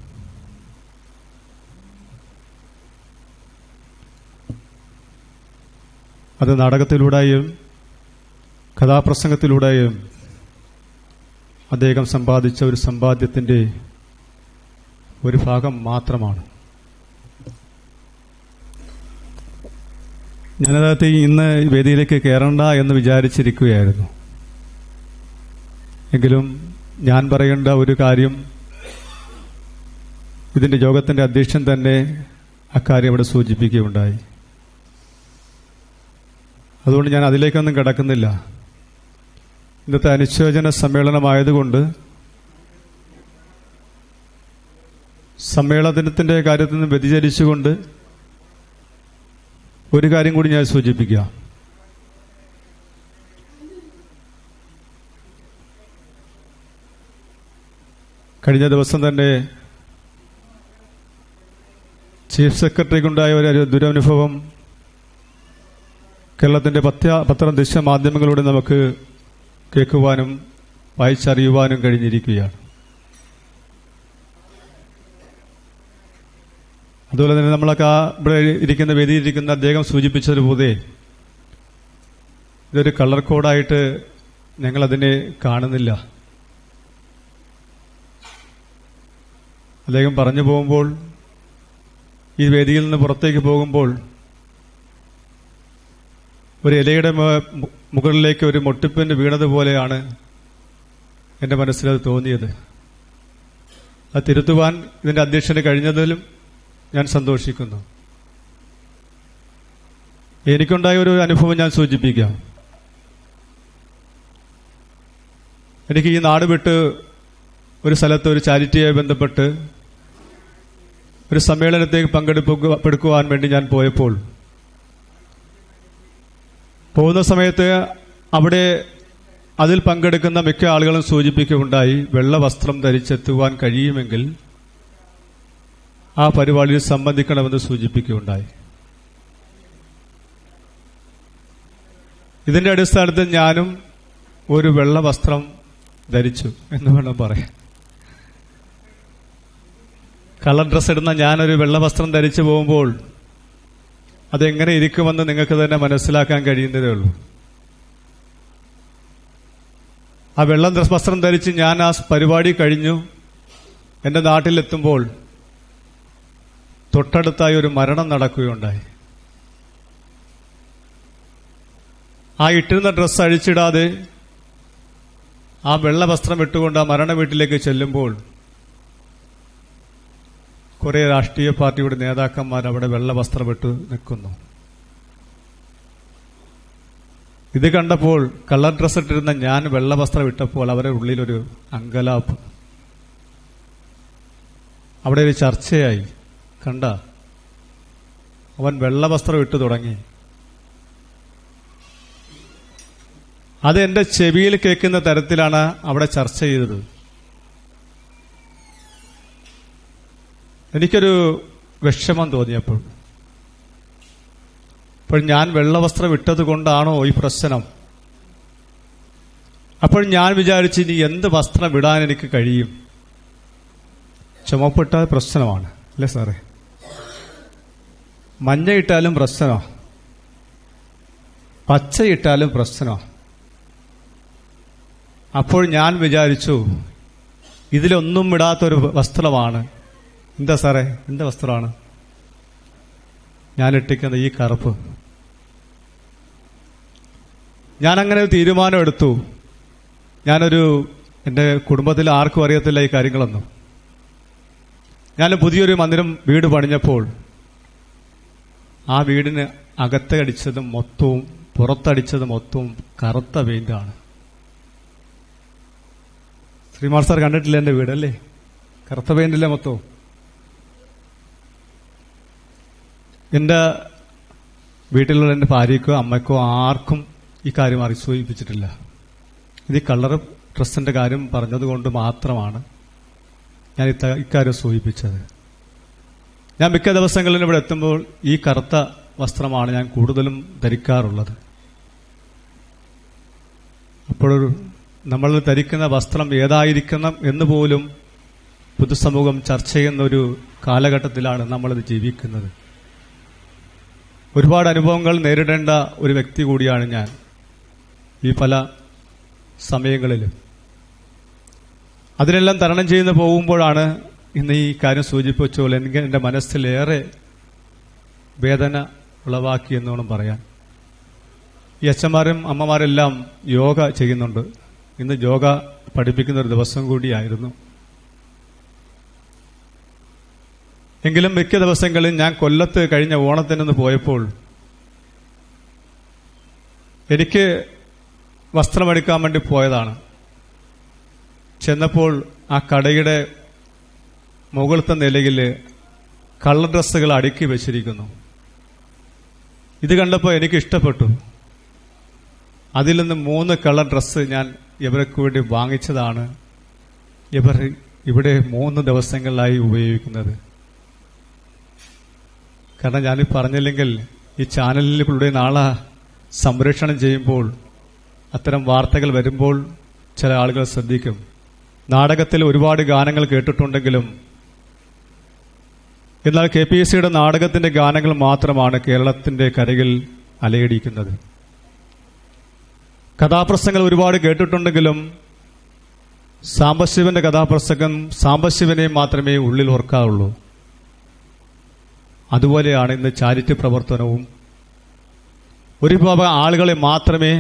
അത് നാടകത്തിലൂടെയും കഥാപ്രസംഗത്തിലൂടെയും അദ്ദേഹം സമ്പാദിച്ച ഒരു സമ്പാദ്യത്തിന്റെ ഒരു ഭാഗം മാത്രമാണ്. ഞാനതിനകത്ത് ഇന്ന് വേദിയിലേക്ക് കയറണ്ട എന്ന് വിചാരിച്ചിരിക്കുകയായിരുന്നു. എങ്കിലും ഞാൻ പറയേണ്ട ഒരു കാര്യം, ഇതിന്റെ യോഗത്തിന്റെ അധ്യക്ഷൻ തന്നെ അക്കാര്യം ഇവിടെ സൂചിപ്പിക്കുകയുണ്ടായി. അതുകൊണ്ട് ഞാൻ അതിലേക്കൊന്നും കടക്കുന്നില്ല. ഇന്നത്തെ അനുശോചന സമ്മേളനമായതുകൊണ്ട് സമ്മേളനത്തിന്റെ കാര്യത്തിൽ നിന്ന് വ്യതിചലിച്ചുകൊണ്ട് ഒരു കാര്യം കൂടി ഞാൻ സൂചിപ്പിക്കാം. കഴിഞ്ഞ ദിവസം തന്നെ ചീഫ് സെക്രട്ടറിക്കുണ്ടായ ഒരു ദുരനുഭവം കേരളത്തിന്റെ പത്രം ദൃശ്യമാധ്യമങ്ങളിലൂടെ നമുക്ക് കേൾക്കുവാനും വായിച്ചറിയുവാനും കഴിഞ്ഞിരിക്കുകയാണ്. അതുപോലെ തന്നെ നമ്മളൊക്കെ ഇവിടെ ഇരിക്കുന്ന വേദിയിലിരിക്കുന്ന അദ്ദേഹം സൂചിപ്പിച്ചതുപോലെ ഇതൊരു കളർ കോഡായിട്ട് ഞങ്ങളതിനെ കാണുന്നില്ല. അദ്ദേഹം പറഞ്ഞു പോകുമ്പോൾ, ഈ വേദിയിൽ നിന്ന് പുറത്തേക്ക് പോകുമ്പോൾ ഒരു ഇലയുടെ മുകളിലേക്ക് ഒരു മൊട്ടിപ്പിന് വീണതുപോലെയാണ് എൻ്റെ മനസ്സിലത് തോന്നിയത്. അത് തിരുത്തുവാൻ ഇതിന്റെ അധ്യക്ഷന് കഴിഞ്ഞതിലും ഞാൻ സന്തോഷിക്കുന്നു. എനിക്കുണ്ടായ ഒരു അനുഭവം ഞാൻ സൂചിപ്പിക്കാം. എനിക്ക് ഈ നാട് വിട്ട് ഒരു സ്ഥലത്ത് ഒരു ചാരിറ്റിയുമായി ബന്ധപ്പെട്ട് ഒരു സമ്മേളനത്തേക്ക് പങ്കെടുക്കുവാൻ വേണ്ടി ഞാൻ പോയപ്പോൾ, പോകുന്ന സമയത്ത് അവിടെ അതിൽ പങ്കെടുക്കുന്ന മിക്ക ആളുകളും സൂചിപ്പിക്കുകയുണ്ടായി, വെള്ള വസ്ത്രം ധരിച്ചെത്തുവാൻ കഴിയുമെങ്കിൽ ആ പരിപാടിയിൽ സംബന്ധിക്കണമെന്ന് സൂചിപ്പിക്കുകയുണ്ടായി. ഇതിന്റെ അടിസ്ഥാനത്തിൽ ഞാനും ഒരു വെള്ള വസ്ത്രം ധരിച്ചു എന്ന് വേണം പറയാൻ. കളർ ഡ്രസ് ഇടുന്ന ഞാനൊരു വെള്ള വസ്ത്രം ധരിച്ചു പോകുമ്പോൾ അതെങ്ങനെ ഇരിക്കുമെന്ന് നിങ്ങൾക്ക് തന്നെ മനസ്സിലാക്കാൻ കഴിയുന്നതേ ഉള്ളൂ. ആ വെള്ള വസ്ത്രം ധരിച്ച് ഞാൻ ആ പരിപാടി കഴിഞ്ഞു എന്റെ നാട്ടിലെത്തുമ്പോൾ തൊട്ടടുത്തായി ഒരു മരണം നടക്കുകയുണ്ടായി. ആ ഇട്ടിരുന്ന ഡ്രസ്സ് അഴിച്ചിടാതെ ആ വെള്ള വസ്ത്രം ഇട്ടുകൊണ്ട് ആ മരണ വീട്ടിലേക്ക് ചെല്ലുമ്പോൾ കുറെ രാഷ്ട്രീയ പാർട്ടിയുടെ നേതാക്കന്മാർ അവിടെ വെള്ള വസ്ത്രം ഇട്ട് നിൽക്കുന്നു. ഇത് കണ്ടപ്പോൾ കളർ ഡ്രസ് ഇട്ടിരുന്ന ഞാൻ വെള്ള വസ്ത്രം ഇട്ടപ്പോൾ അവരുടെ ഉള്ളിലൊരു അങ്കലാപ്പ്. അവിടെ ഒരു ചർച്ചയായി. കണ്ട, അവൻ വെള്ള വസ്ത്രം ഇട്ടു തുടങ്ങി. അത് എന്റെ ചെവിയിൽ കേൾക്കുന്ന തരത്തിലാണ് അവിടെ ചർച്ച ചെയ്തത്. എനിക്കൊരു വിഷമം തോന്നിയപ്പോൾ ഞാൻ വെള്ളവസ്ത്രം ഇട്ടത് കൊണ്ടാണോ ഈ പ്രശ്നം? അപ്പോൾ ഞാൻ വിചാരിച്ചു, ഇനി എന്ത് വസ്ത്രം ഇടാൻ എനിക്ക് കഴിയും? ചുമപ്പിട്ടാൽ പ്രശ്നമാണ് അല്ലേ സാറേ? മഞ്ഞയിട്ടാലും പ്രശ്നമാണ്, പച്ചയിട്ടാലും പ്രശ്നമാണ്. അപ്പോൾ ഞാൻ വിചാരിച്ചു, ഇതിലൊന്നും ഇടാത്തൊരു വസ്ത്രമാണ്. എന്താ സാറേ, എന്താ വസ്ത്രമാണ് ഞാൻ ഇട്ടിക്കുന്ന ഈ കറുപ്പ്? ഞാനങ്ങനെ ഒരു തീരുമാനം എടുത്തു. എൻ്റെ കുടുംബത്തിൽ ആർക്കും അറിയത്തില്ല ഈ കാര്യങ്ങളൊന്നും. ഞാൻ പുതിയൊരു വീട് പണിഞ്ഞപ്പോൾ ആ വീടിന് അകത്തടിച്ചതും മൊത്തവും പുറത്തടിച്ചത് മൊത്തവും കറുത്ത പെയിന്റാണ്. ശ്രീമാർ സാർ കണ്ടിട്ടില്ല എന്റെ വീടല്ലേ? കറുത്ത പെയിന്റില്ല മൊത്തവും. എന്റെ വീട്ടിലുള്ള എന്റെ ഭാര്യയ്ക്കോ അമ്മയ്ക്കോ ആർക്കും ഈ കാര്യം സൂചിപ്പിച്ചിട്ടില്ല. ഇത് ഈ കളർ ഡ്രസ്സിന്റെ കാര്യം പറഞ്ഞതുകൊണ്ട് മാത്രമാണ് ഞാൻ ഇക്കാര്യം സൂചിപ്പിച്ചത്. ഞാൻ മിക്ക ദിവസങ്ങളിലും ഇവിടെ എത്തുമ്പോൾ ഈ കറുത്ത വസ്ത്രമാണ് ഞാൻ കൂടുതലും ധരിക്കാറുള്ളത്. അപ്പോഴൊരു നമ്മൾ ധരിക്കുന്ന വസ്ത്രം ഏതായിരിക്കണം എന്ന് പോലും പൊതുസമൂഹം ചർച്ച ചെയ്യുന്ന ഒരു കാലഘട്ടത്തിലാണ് നമ്മളിത് ജീവിക്കുന്നത്. ഒരുപാട് അനുഭവങ്ങൾ നേരിടേണ്ട ഒരു വ്യക്തി കൂടിയാണ് ഞാൻ ഈ പല സമയങ്ങളിലും. അതിനെല്ലാം തരണം ചെയ്യുന്ന പോകുമ്പോഴാണ് ഇന്ന് ഈ കാര്യം സൂചിപ്പിച്ചോളൂ എനിക്ക് എൻ്റെ മനസ്സിലേറെ വേദന ഉളവാക്കി എന്നോണം പറയാൻ. ഈ അച്ഛന്മാരും അമ്മമാരെല്ലാം യോഗ ചെയ്യുന്നുണ്ട്. ഇന്ന് യോഗ പഠിപ്പിക്കുന്ന ഒരു ദിവസം കൂടിയായിരുന്നു. എങ്കിലും മിക്ക ദിവസങ്ങളിൽ ഞാൻ കൊല്ലത്ത് കഴിഞ്ഞ ഓണത്തിനൊന്ന് പോയപ്പോൾ എനിക്ക് വസ്ത്രമെടുക്കാൻ വേണ്ടി പോയതാണ്. ചെന്നപ്പോൾ ആ കടയുടെ മുകളിലത്തെ നിലയിൽ കളർ ഡ്രസ്സുകൾ അടുക്കി വെച്ചിരിക്കുന്നു. ഇത് കണ്ടപ്പോൾ എനിക്ക് ഇഷ്ടപ്പെട്ടു. അതിൽ നിന്ന് 3 കളർ ഡ്രസ്സ് ഞാൻ ഇവർക്ക് വേണ്ടി വാങ്ങിച്ചതാണ്. ഇവർ ഇവിടെ 3 ദിവസങ്ങളിലായി ഉപയോഗിക്കുന്നത്. കാരണം ഞാൻ പറഞ്ഞില്ലെങ്കിൽ ഈ ചാനലിലൂടെ നാളെ സംരക്ഷണം ചെയ്യുമ്പോൾ അത്തരം വാർത്തകൾ വരുമ്പോൾ ചില ആളുകൾ ശ്രദ്ധിക്കും. നാടകത്തിൽ ഒരുപാട് ഗാനങ്ങൾ കേട്ടിട്ടുണ്ടെങ്കിലും എന്നാൽ KPSCയുടെ നാടകത്തിന്റെ ഗാനങ്ങൾ മാത്രമാണ് കേരളത്തിന്റെ കരയിൽ അലയടിക്കുന്നത്. കഥാപ്രസംഗങ്ങൾ ഒരുപാട് കേട്ടിട്ടുണ്ടെങ്കിലും സാംബശിവന്റെ കഥാപ്രസംഗം സാംബശിവനെ മാത്രമേ ഉള്ളിൽ ഓർക്കാറുള്ളൂ. അതുപോലെയാണ് ഇന്ന് ചാരിറ്റി പ്രവർത്തനവും. ഒരു വിഭാഗം ആളുകളെ മാത്രമേ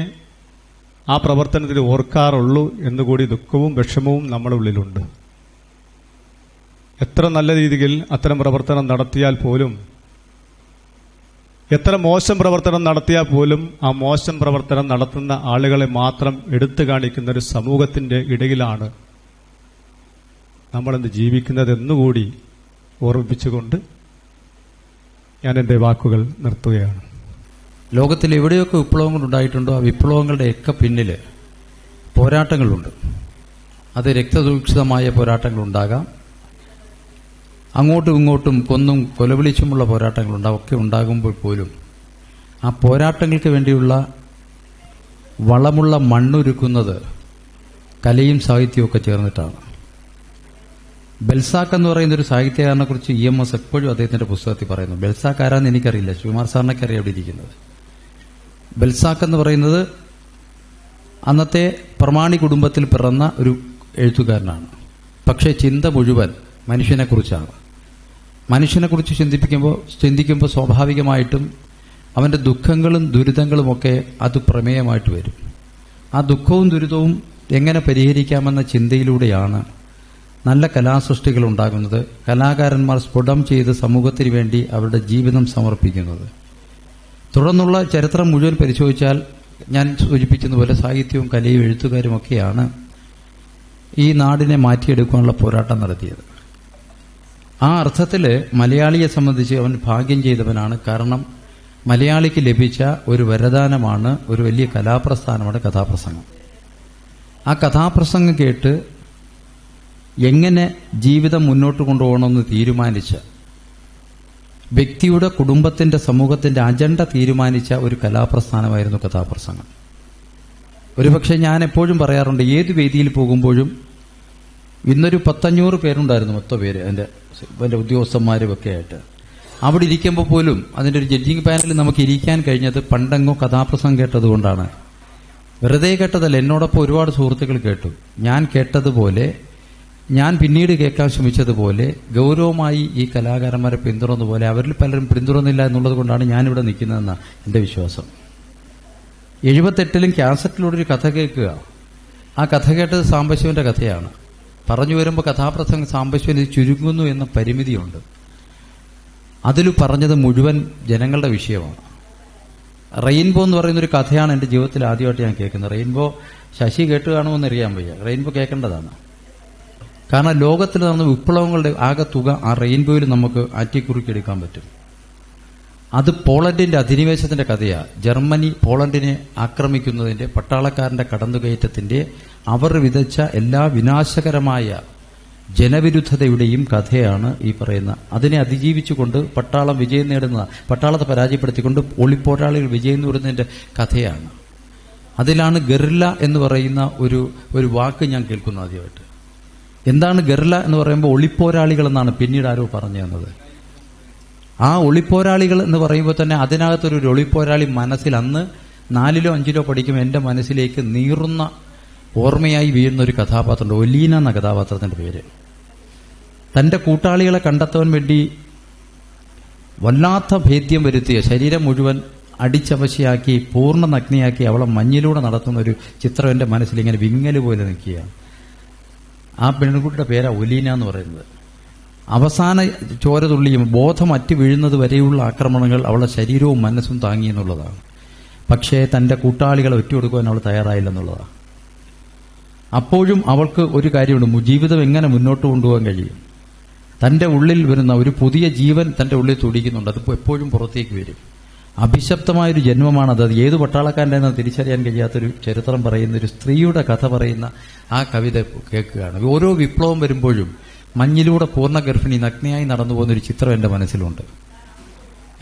ആ പ്രവർത്തനത്തിൽ ഓർക്കാറുള്ളൂ എന്നുകൂടി ദുഃഖവും വിഷമവും നമ്മുടെ ഉള്ളിലുണ്ട്. എത്ര നല്ല രീതിയിൽ അത്തരം പ്രവർത്തനം നടത്തിയാൽ പോലും, എത്ര മോശം പ്രവർത്തനം നടത്തിയാൽ പോലും ആ മോശം പ്രവർത്തനം നടത്തുന്ന ആളുകളെ മാത്രം എടുത്തു കാണിക്കുന്ന ഒരു സമൂഹത്തിന്റെ ഇടയിലാണ് നമ്മളിന്ന് ജീവിക്കുന്നതെന്നുകൂടി ഓർമ്മിപ്പിച്ചുകൊണ്ട് ഞാൻ എൻ്റെ വാക്കുകൾ നിർത്തുകയാണ്. ലോകത്തിൽ എവിടെയൊക്കെ വിപ്ലവങ്ങൾ ഉണ്ടായിട്ടുണ്ടോ ആ വിപ്ലവങ്ങളുടെയൊക്കെ പിന്നിൽ പോരാട്ടങ്ങളുണ്ട്. അത് രക്തദൂഷിതമായ പോരാട്ടങ്ങളുണ്ടാകാം, അങ്ങോട്ടും ഇങ്ങോട്ടും കൊന്നും കൊലവിളിച്ചുമുള്ള പോരാട്ടങ്ങളുണ്ടാവും. ഒക്കെ ഉണ്ടാകുമ്പോൾ പോലും ആ പോരാട്ടങ്ങൾക്ക് വേണ്ടിയുള്ള വളമുള്ള മണ്ണൊരുക്കുന്നത് കലയും സാഹിത്യവും ഒക്കെ ചേർന്നിട്ടാണ്. ബെൽസാക്ക് എന്ന് പറയുന്ന ഒരു സാഹിത്യകാരനെ കുറിച്ച് EMS എപ്പോഴും അദ്ദേഹത്തിന്റെ പുസ്തകത്തിൽ പറയുന്നു. ബെൽസാക്ക് ആരാന്ന് എനിക്കറിയില്ല, ശിവകുമാർ സാറിനൊക്കെ അറിയാം അവിടെ ഇരിക്കുന്നത്. ബെൽസാക്ക് എന്ന് പറയുന്നത് അന്നത്തെ പ്രമാണി കുടുംബത്തിൽ പിറന്ന ഒരു എഴുത്തുകാരനാണ്. പക്ഷേ ചിന്ത മുഴുവൻ മനുഷ്യനെക്കുറിച്ചാണ്. മനുഷ്യനെക്കുറിച്ച് ചിന്തിക്കുമ്പോൾ സ്വാഭാവികമായിട്ടും അവന്റെ ദുഃഖങ്ങളും ദുരിതങ്ങളുമൊക്കെ അത് പ്രമേയമായിട്ട് വരും. ആ ദുഃഖവും ദുരിതവും എങ്ങനെ പരിഹരിക്കാമെന്ന ചിന്തയിലൂടെയാണ് നല്ല കലാസൃഷ്ടികൾ ഉണ്ടാകുന്നത്. കലാകാരന്മാർ സ്ഫുടം ചെയ്ത് സമൂഹത്തിന് വേണ്ടി അവരുടെ ജീവിതം സമർപ്പിക്കുന്നത്. തുടർന്നുള്ള ചരിത്രം മുഴുവൻ പരിശോധിച്ചാൽ ഞാൻ സൂചിപ്പിച്ചതുപോലെ സാഹിത്യവും കലയും എഴുത്തുകാരുമൊക്കെയാണ് ഈ നാടിനെ മാറ്റിയെടുക്കാനുള്ള പോരാട്ടം നടത്തിയത്. ആ അർത്ഥത്തിൽ മലയാളിയെ സംബന്ധിച്ച് അവൻ ഭാഗ്യം ചെയ്തവനാണ്. കാരണം മലയാളിക്ക് ലഭിച്ച ഒരു വരദാനമാണ്, ഒരു വലിയ കലാപ്രസ്ഥാനമാണ് കഥാപ്രസംഗം. ആ കഥാപ്രസംഗം കേട്ട് എങ്ങനെ ജീവിതം മുന്നോട്ട് കൊണ്ടുപോകണമെന്ന് തീരുമാനിച്ച, വ്യക്തിയുടെ കുടുംബത്തിന്റെ സമൂഹത്തിന്റെ അജണ്ട തീരുമാനിച്ച ഒരു കലാപ്രസ്ഥാനമായിരുന്നു കഥാപ്രസംഗം. ഒരുപക്ഷെ ഞാൻ എപ്പോഴും പറയാറുണ്ട്, ഏത് വേദിയിൽ പോകുമ്പോഴും ഇന്നൊരു 500 പേരുണ്ടായിരുന്നു, മൊത്തം പേര് എൻ്റെ ഉദ്യോഗസ്ഥന്മാരും ഒക്കെ ആയിട്ട്. അവിടെ ഇരിക്കുമ്പോൾ പോലും അതിൻ്റെ ഒരു ജഡ്ജിങ് പാനലിൽ നമുക്ക് ഇരിക്കാൻ കഴിഞ്ഞത് പണ്ടെങ്ങോ കഥാപ്രസംഗം കേട്ടതുകൊണ്ടാണ്. വെറുതെ കേട്ടതല്ല, എന്നോടൊപ്പം ഒരുപാട് സുഹൃത്തുക്കൾ കേട്ടു. ഞാൻ കേട്ടതുപോലെ, ഞാൻ പിന്നീട് കേൾക്കാൻ ശ്രമിച്ചതുപോലെ ഗൗരവമായി ഈ കലാകാരന്മാരെ പിന്തുടർന്നതുപോലെ അവരിൽ പലരും പിന്തുടർന്നില്ല എന്നുള്ളത് കൊണ്ടാണ് ഞാനിവിടെ നിൽക്കുന്നതെന്നാണ് എൻ്റെ വിശ്വാസം. 78-ലും കാസറ്റിലൂടെ ഒരു കഥ കേൾക്കുക. ആ കഥ കേട്ടത് സാംബശിവന്റെ കഥയാണ്. പറഞ്ഞു വരുമ്പോൾ കഥാപ്രസംഗം സാംബശിവൻ ഇത് ചുരുങ്ങുന്നു എന്ന പരിമിതിയുണ്ട്. അതിൽ പറഞ്ഞത് മുഴുവൻ ജനങ്ങളുടെ വിഷയമാണ്. റെയിൻബോ എന്ന് പറയുന്നൊരു കഥയാണ് എൻ്റെ ജീവിതത്തിൽ ആദ്യമായിട്ട് ഞാൻ കേൾക്കുന്നത്. റെയിൻബോ ശശി കേട്ട് കാണുമെന്ന് അറിയാൻ വയ്യ, റെയിൻബോ കേൾക്കേണ്ടതാണ്. കാരണം ലോകത്തിൽ നടന്ന വിപ്ലവങ്ങളുടെ ആകെ തുക ആ റെയിൻബോയിൽ നമുക്ക് ആറ്റിക്കുറുക്കിയെടുക്കാൻ പറ്റും. അത് പോളണ്ടിന്റെ അധിനിവേശത്തിന്റെ കഥയാണ്. ജർമ്മനി പോളണ്ടിനെ ആക്രമിക്കുന്നതിന്റെ, പട്ടാളക്കാരന്റെ കടന്നുകയറ്റത്തിന്റെ, അവർ വിതച്ച എല്ലാ വിനാശകരമായ ജനവിരുദ്ധതയുടെയും കഥയാണ് ഈ പറയുന്ന. അതിനെ അതിജീവിച്ചുകൊണ്ട് പട്ടാളം വിജയം നേടുന്ന, പട്ടാളത്തെ പരാജയപ്പെടുത്തിക്കൊണ്ട് ഒളിപ്പോരാളികൾ വിജയം നേടുന്നതിന്റെ കഥയാണ്. അതിലാണ് ഗറില്ല എന്ന് പറയുന്ന ഒരു വാക്ക് ഞാൻ കേൾക്കുന്നത് ആദ്യമായിട്ട്. എന്താണ് ഗറില്ല എന്ന് പറയുമ്പോൾ ഒളിപ്പോരാളികൾ എന്നാണ് പിന്നീട് ആരോ പറഞ്ഞു തന്നത്. ആ ഒളിപ്പോരാളികൾ എന്ന് പറയുമ്പോൾ തന്നെ അതിനകത്തൊരു ഒളിപ്പോരാളി മനസ്സിൽ അന്ന് 4ലോ 5ലോ പഠിക്കുമ്പോൾ എൻ്റെ മനസ്സിലേക്ക് നീറുന്ന ഓർമ്മയായി വീഴുന്ന ഒരു കഥാപാത്രമുണ്ട്. ഒലീന എന്ന കഥാപാത്രത്തിന്റെ പേര്. തന്റെ കൂട്ടാളികളെ കണ്ടെത്താൻ വേണ്ടി വല്ലാത്ത ഭേദ്യം വരുത്തിയ, ശരീരം മുഴുവൻ അടിച്ചവശയാക്കി പൂർണ്ണ നഗ്നയാക്കി അവളെ മഞ്ഞിലൂടെ നടത്തുന്ന ഒരു ചിത്രം എൻ്റെ മനസ്സിൽ ഇങ്ങനെ വിങ്ങല് പോലെ നിൽക്കുകയാണ്. ആ പെൺകുട്ടിയുടെ പേരാ ഒലീന എന്ന് പറയുന്നത്. അവസാന ചോരതുള്ളിയും ബോധം അറ്റി വീഴുന്നത് വരെയുള്ള ആക്രമണങ്ങൾ അവളുടെ ശരീരവും മനസ്സും താങ്ങി എന്നുള്ളതാണ്. പക്ഷേ തന്റെ കൂട്ടാളികളെ ഒറ്റുകൊടുക്കുവാൻ അവൾ തയ്യാറായില്ലെന്നുള്ളതാണ്. അപ്പോഴും അവൾക്ക് ഒരു കാര്യമുണ്ട്, ജീവിതം എങ്ങനെ മുന്നോട്ട് കൊണ്ടുപോകാൻ കഴിയും. തന്റെ ഉള്ളിൽ വരുന്ന ഒരു പുതിയ ജീവൻ തന്റെ ഉള്ളിൽ തുടിക്കുന്നുണ്ട്. അത് എപ്പോഴും പുറത്തേക്ക് വരും. അഭിശപ്തമായൊരു ജന്മമാണത്. അത് ഏത് പട്ടാളക്കാരൻ്റെ തിരിച്ചറിയാൻ കഴിയാത്തൊരു ചരിത്രം പറയുന്ന ഒരു സ്ത്രീയുടെ കഥ പറയുന്ന ആ കവിത കേൾക്കുകയാണ്. ഓരോ വിപ്ലവം വരുമ്പോഴും മഞ്ഞിലൂടെ പൂർണ്ണ ഗർഭിണി നഗ്നയായി നടന്നു പോകുന്ന ഒരു ചിത്രം എൻ്റെ മനസ്സിലുണ്ട്.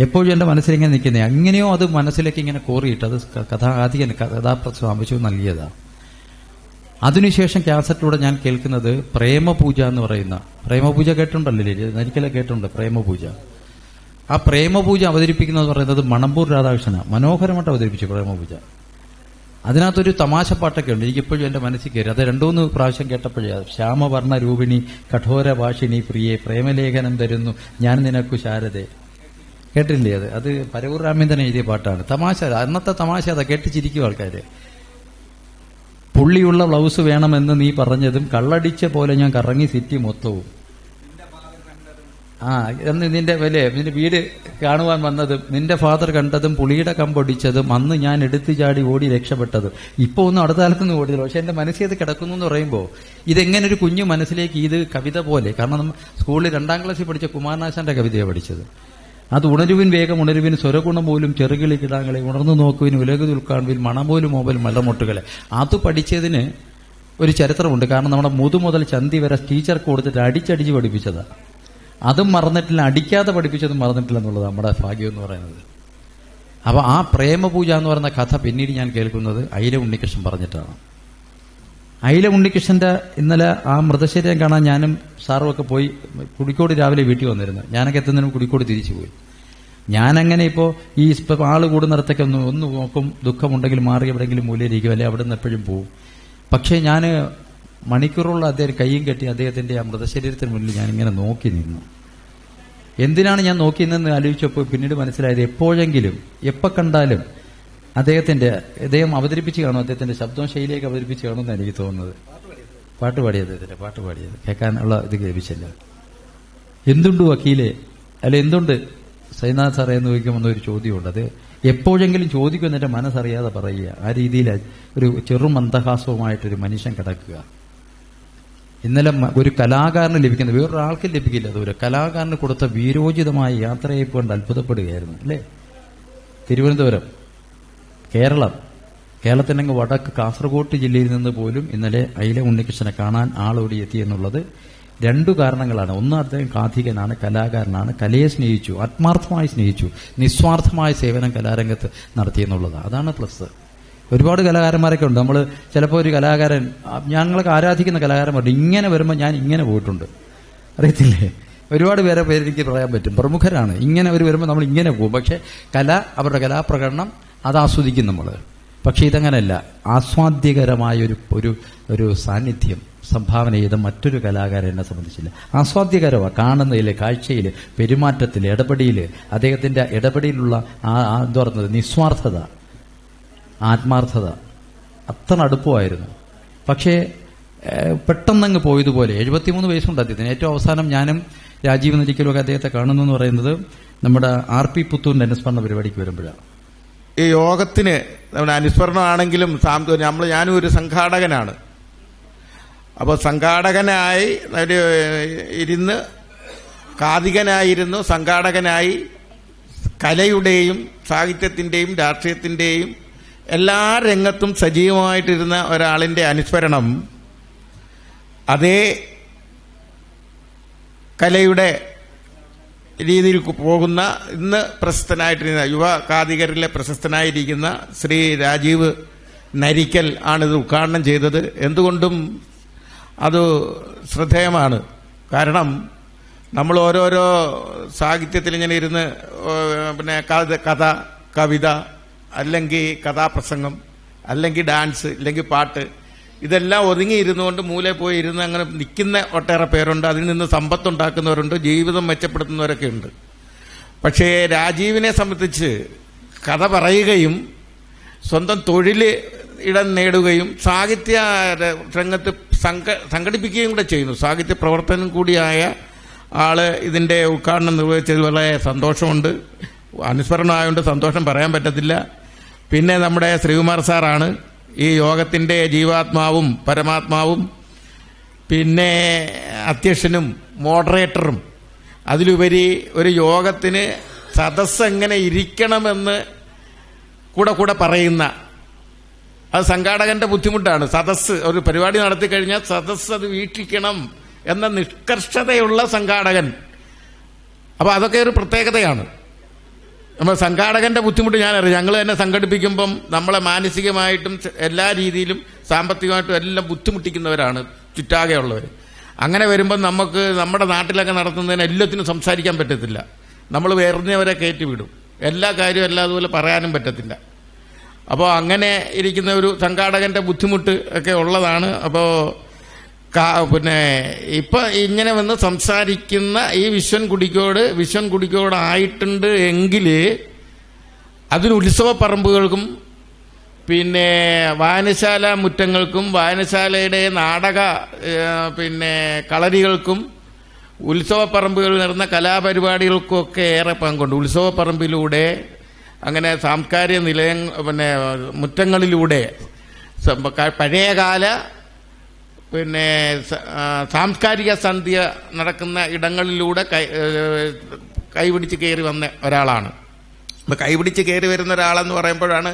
എപ്പോഴും എൻ്റെ മനസ്സിലിങ്ങനെ നിൽക്കുന്നത്. അങ്ങനെയോ അത് മനസ്സിലേക്ക് ഇങ്ങനെ കോറിയിട്ട് അത് കഥാപ്രസംഗം ആവശ്യവും നൽകിയതാണ്. അതിനുശേഷം കാസറ്റിലൂടെ ഞാൻ കേൾക്കുന്നത് പ്രേമപൂജ എന്ന് പറയുന്ന, പ്രേമപൂജ കേട്ടിട്ടുണ്ടല്ലേ? ഒരിക്കലും കേട്ടിട്ടുണ്ട് പ്രേമപൂജ. ആ പ്രേമപൂജ അവതരിപ്പിക്കുന്നത് പറയുന്നത് മണമ്പൂർ രാധാകൃഷ്ണനാണ്. മനോഹരമായിട്ട് അവതരിപ്പിച്ചു പ്രേമപൂജ. അതിനകത്തൊരു തമാശ പാട്ടൊക്കെ ഉണ്ട്. എനിക്കിപ്പോഴും എൻ്റെ മനസ്സിൽ കയറി. അത് 2-3 പ്രാവശ്യം കേട്ടപ്പോഴേ, ശ്യാമവർണ്ണ രൂപിണി കഠോര ഭാഷിണി പ്രിയെ പ്രേമലേഖനം തരുന്നു ഞാൻ നിനക്കു ശാരദേ. കേട്ടില്ലേ? അത് പരവൂർ രാമേന്ദ്രൻ എഴുതിയ പാട്ടാണ്. തമാശ, അന്നത്തെ തമാശ അതാ, കേട്ട് ചിരിക്കും ആൾക്കാര്. പുള്ളിയുള്ള ബ്ലൗസ് വേണമെന്ന് നീ പറഞ്ഞതും കള്ളടിച്ച പോലെ ഞാൻ കറങ്ങി സിറ്റി മൊത്തവും. എന്ന് നിന്റെ വീട് കാണുവാൻ വന്നതും നിന്റെ ഫാദർ കണ്ടതും പുളിയുടെ കമ്പൊടിച്ചതും അന്ന് ഞാൻ എടുത്തു ചാടി ഓടി രക്ഷപ്പെട്ടതും. ഇപ്പൊ ഒന്നും അടുത്ത കാലത്തൊന്നും ഓടിയില്ല. പക്ഷെ എന്റെ മനസ്സിൽ അത് കിടക്കുന്നു എന്ന് പറയുമ്പോൾ ഇതെങ്ങനെ ഒരു കുഞ്ഞു മനസ്സിലേക്ക് ഇത് കവിത പോലെ. കാരണം നമ്മൾ സ്കൂളിൽ 2ാം ക്ലാസ്സിൽ പഠിച്ച കുമാരനാശാന്റെ കവിതയാണ് പഠിച്ചത്. അത് ഉണരുവിൻ വേഗം ഉണരുവിൻ സ്വരഗുണം പോലും ചെറുകിളി കിടാങ്ങളെ ഉണർന്നു നോക്കുവിൻ ഉലകത് ഉൾക്കാൺവിൻ മണം പോലും മോബൽ മലമൊട്ടുകളെ. അത് പഠിച്ചതിന് ഒരു ചരിത്രമുണ്ട്. കാരണം നമ്മുടെ മുതു മുതൽ ചന്തി വരെ ടീച്ചർക്ക് കൊടുത്തിട്ട് അടിച്ചടിച്ച് പഠിപ്പിച്ചതാണ്. അതും മറന്നിട്ടില്ല, അടിക്കാതെ പഠിപ്പിച്ചതും മറന്നിട്ടില്ല എന്നുള്ളത് നമ്മുടെ ഭാഗ്യം എന്ന് പറയുന്നത്. അപ്പൊ ആ പ്രേമപൂജ എന്ന് പറയുന്ന കഥ പിന്നീട് ഞാൻ കേൾക്കുന്നത് അയില ഉണ്ണികൃഷ്ണൻ പറഞ്ഞിട്ടാണ്. അയില ഉണ്ണികൃഷ്ണന്റെ ഇന്നലെ ആ മൃതശരീരം കാണാൻ ഞാനും സാറും ഒക്കെ പോയി. കുടിക്കോട് രാവിലെ വീട്ടിൽ വന്നിരുന്നു. ഞാനൊക്കെ എത്തുന്നതിനും കുടിക്കോട് തിരിച്ചു പോയി. ഞാനങ്ങനെ ഇപ്പൊ ആള് കൂടുന്നിടത്തൊക്കെ ഒന്ന് നോക്കും, ദുഃഖമുണ്ടെങ്കിൽ മാറി എവിടെയെങ്കിലും മൂലയിരിക്കും, അല്ലെ അവിടെ നിന്ന് എപ്പോഴും പോവും. പക്ഷേ ഞാൻ മണിക്കൂറുള്ള അദ്ദേഹം കയ്യും കെട്ടി അദ്ദേഹത്തിന്റെ ആ മൃതശരീരത്തിന് മുന്നിൽ ഞാനിങ്ങനെ നോക്കി നിന്നു. എന്തിനാണ് ഞാൻ നോക്കി നിന്നെന്ന് ആലോചിച്ചപ്പോൾ പിന്നീട് മനസ്സിലായത്, എപ്പോഴെങ്കിലും എപ്പോൾ കണ്ടാലും അദ്ദേഹം അവതരിപ്പിച്ച് കാണും, അദ്ദേഹത്തിന്റെ ശബ്ദവും ശൈലിയൊക്കെ അവതരിപ്പിച്ച് കാണുമെന്നാണ് എനിക്ക് തോന്നുന്നത്. പാട്ട് പാടിയത് കേൾക്കാനുള്ള ഇത് ലഭിച്ചില്ല. എന്തുണ്ട് വക്കീലെ, അല്ല എന്തുണ്ട് സൈനാഥ് സാറേ എന്ന് ചോദിക്കുമെന്ന ഒരു ചോദ്യമുണ്ട്. അത് എപ്പോഴെങ്കിലും ചോദിക്കും, എന്റെ മനസ്സറിയാതെ പറയുക. ആ രീതിയിൽ ഒരു ചെറു മന്ദഹാസവുമായിട്ടൊരു മനുഷ്യൻ കിടക്കുക. ഇന്നലെ ഒരു കലാകാരന് ലഭിക്കുന്നത് വേറൊരാൾക്ക് ലഭിക്കില്ല. അതൊരു കലാകാരന് കൊടുത്ത വീരോചിതമായ യാത്രയെ കൊണ്ട് അത്ഭുതപ്പെടുകയായിരുന്നു, അല്ലേ? തിരുവനന്തപുരം, കേരളത്തിനങ്ങ് വടക്ക് കാസർഗോഡ് ജില്ലയിൽ നിന്ന് പോലും ഇന്നലെ അയില ഉണ്ണികൃഷ്ണനെ കാണാൻ ആളോടി എത്തി എന്നുള്ളത് രണ്ടു കാരണങ്ങളാണ്. ഒന്ന്, അദ്ദേഹം കാഥികനാണ്, കലാകാരനാണ്, കലയെ സ്നേഹിച്ചു, ആത്മാർത്ഥമായി സ്നേഹിച്ചു, നിസ്വാർത്ഥമായ സേവനം കലാരംഗത്ത് നടത്തിയെന്നുള്ളതാണ്. അതാണ് പ്ലസ്. ഒരുപാട് കലാകാരന്മാരൊക്കെ ഉണ്ട്. നമ്മൾ ചിലപ്പോൾ ഒരു കലാകാരൻ, ഞങ്ങളൊക്കെ ആരാധിക്കുന്ന കലാകാരന്മാരുണ്ട്, ഇങ്ങനെ വരുമ്പോൾ ഞാൻ ഇങ്ങനെ പോയിട്ടുണ്ട്, അറിയത്തില്ലേ? ഒരുപാട് പേരെ എനിക്ക് പറയാൻ പറ്റും, പ്രമുഖരാണ്. ഇങ്ങനെ വരുമ്പോൾ നമ്മൾ ഇങ്ങനെ പോകും. പക്ഷെ അവരുടെ കലാപ്രകടനം അത് ആസ്വദിക്കും നമ്മൾ. പക്ഷെ ഇതങ്ങനെയല്ല. ആസ്വാദ്യകരമായ ഒരു സാന്നിധ്യം സംഭാവന ചെയ്ത മറ്റൊരു കലാകാരനെ സംബന്ധിച്ചില്ല. ആസ്വാദ്യകരമാണ് കാണുന്നതിൽ, കാഴ്ചയിൽ, പെരുമാറ്റത്തിൽ, ഇടപെടിയിൽ, അദ്ദേഹത്തിന്റെ ഇടപെടിയിലുള്ള എന്താ പറയുന്നത്, നിസ്വാർത്ഥത, ആത്മാർത്ഥത അത്ര അടുപ്പമായിരുന്നു. പക്ഷേ പെട്ടെന്നങ്ങ് പോയതുപോലെ 73 വയസ്സുണ്ട് അദ്ദേഹത്തിന്. ഏറ്റവും അവസാനം ഞാനും രാജീവ് നെല്ലിക്കലുമൊക്കെ അദ്ദേഹത്തെ കാണുന്നു എന്ന് പറയുന്നത് നമ്മുടെ RP പുത്തൂരിന്റെ അനുസ്മരണ പരിപാടിക്ക് വരുമ്പോഴാണ്. ഈ യോഗത്തിന് നമ്മുടെ അനുസ്മരണമാണെങ്കിലും ഞാനും ഒരു സംഘാടകനാണ്. അപ്പോൾ സംഘാടകനായി ഇരുന്ന് കാഥികനായിരുന്നു, സംഘാടകനായി കലയുടെയും സാഹിത്യത്തിന്റെയും രാഷ്ട്രീയത്തിന്റെയും എല്ലാ രംഗത്തും സജീവമായിട്ടിരുന്ന ഒരാളിന്റെ അനുസ്മരണം അതേ കലയുടെ രീതിയിൽ പോകുന്ന ഇന്ന് പ്രശസ്തനായിട്ടിരുന്ന യുവ കാഥികരിലെ പ്രശസ്തനായിരിക്കുന്ന ശ്രീ രാജീവ് നരിക്കൽ ആണിത് ഉദ്ഘാടനം ചെയ്തത്. എന്തുകൊണ്ടും അത് ശ്രദ്ധേയമാണ്. കാരണം നമ്മൾ ഓരോരോ സാഹിത്യത്തിൽ ഇങ്ങനെ ഇരുന്ന് പിന്നെ കഥ, കവിത, അല്ലെങ്കിൽ കഥാപ്രസംഗം, അല്ലെങ്കിൽ ഡാൻസ്, അല്ലെങ്കിൽ പാട്ട്, ഇതെല്ലാം ഒതുങ്ങിയിരുന്നുകൊണ്ട് മൂലയിൽ പോയി ഇരുന്ന് അങ്ങനെ നിൽക്കുന്ന ഒട്ടേറെ പേരുണ്ട്. അതിൽ നിന്ന് സമ്പത്തുണ്ടാക്കുന്നവരുണ്ട്, ജീവിതം മെച്ചപ്പെടുത്തുന്നവരൊക്കെ ഉണ്ട്. പക്ഷേ രാജീവിനെ സംബന്ധിച്ച് കഥ പറയുകയും സ്വന്തം തൊഴിൽ ഇടം നേടുകയും സാഹിത്യ രംഗത്ത് സംഘടിപ്പിക്കുകയും കൂടെ ചെയ്യുന്നു. സാഹിത്യ പ്രവർത്തനം കൂടിയായ ആള് ഇതിന്റെ ഉദ്ഘാടനം നിർവഹിച്ചതിൽ വളരെ സന്തോഷമുണ്ട്. അനുസ്മരണമായതുകൊണ്ട് സന്തോഷം പറയാൻ പറ്റത്തില്ല. പിന്നെ നമ്മുടെ ശ്രീകുമാർ സാറാണ് ഈ യോഗത്തിന്റെ ജീവാത്മാവും പരമാത്മാവും, പിന്നെ അധ്യക്ഷനും മോഡറേറ്ററും. അതിലുപരി ഒരു യോഗത്തിന് സദസ്സ് എങ്ങനെ ഇരിക്കണമെന്ന് കൂടെ പറയുന്ന, അത് സംഘാടകന്റെ ബുദ്ധിമുട്ടാണ്. സദസ്സ് ഒരു പരിപാടി നടത്തി കഴിഞ്ഞാൽ സദസ്സ് അത് വീക്ഷിക്കണം എന്ന നിഷ്കർഷതയുള്ള സംഘാടകൻ. അപ്പൊ അതൊക്കെ ഒരു പ്രത്യേകതയാണ്. നമ്മൾ സംഘാടകന്റെ ബുദ്ധിമുട്ട് ഞാനറിയാം. ഞങ്ങൾ തന്നെ സംഘടിപ്പിക്കുമ്പം നമ്മളെ മാനസികമായിട്ടും എല്ലാ രീതിയിലും സാമ്പത്തികമായിട്ടും എല്ലാം ബുദ്ധിമുട്ടിക്കുന്നവരാണ് ചുറ്റാകെയുള്ളവർ. അങ്ങനെ വരുമ്പം നമുക്ക് നമ്മുടെ നാട്ടിലൊക്കെ നടത്തുന്നതിന് എല്ലാത്തിനും സംസാരിക്കാൻ പറ്റത്തില്ല. നമ്മൾ വേറുന്നവരെ കയറ്റിവിടും. എല്ലാ കാര്യവും അതുപോലെ പറയാനും പറ്റത്തില്ല. അപ്പോൾ അങ്ങനെ ഇരിക്കുന്ന ഒരു സംഘാടകന്റെ ബുദ്ധിമുട്ട് ഒക്കെ ഉള്ളതാണ്. അപ്പോൾ പിന്നെ ഇപ്പൊ ഇങ്ങനെ വന്ന് സംസാരിക്കുന്ന ഈ വിശ്വൻ കുടിക്കോട് ആയിട്ടുണ്ട് എങ്കിൽ അതിന് ഉത്സവ പറമ്പുകൾക്കും പിന്നെ വായനശാല മുറ്റങ്ങൾക്കും വായനശാലയുടെ നാടക പിന്നെ കളരികൾക്കും ഉത്സവ പറമ്പുകളിൽ നടന്ന കലാപരിപാടികൾക്കൊക്കെ ഏറെ പങ്കുണ്ട്. ഉത്സവ പറമ്പിലൂടെ അങ്ങനെ സാംസ്കാരിക പിന്നെ മുറ്റങ്ങളിലൂടെ പഴയകാല പിന്നെ സാംസ്കാരിക സന്ധ്യ നടക്കുന്ന ഇടങ്ങളിലൂടെ കൈപിടിച്ച് കയറി വന്ന ഒരാളാണ്. അപ്പം കൈപിടിച്ച് കയറി വരുന്ന ഒരാളെന്ന് പറയുമ്പോഴാണ്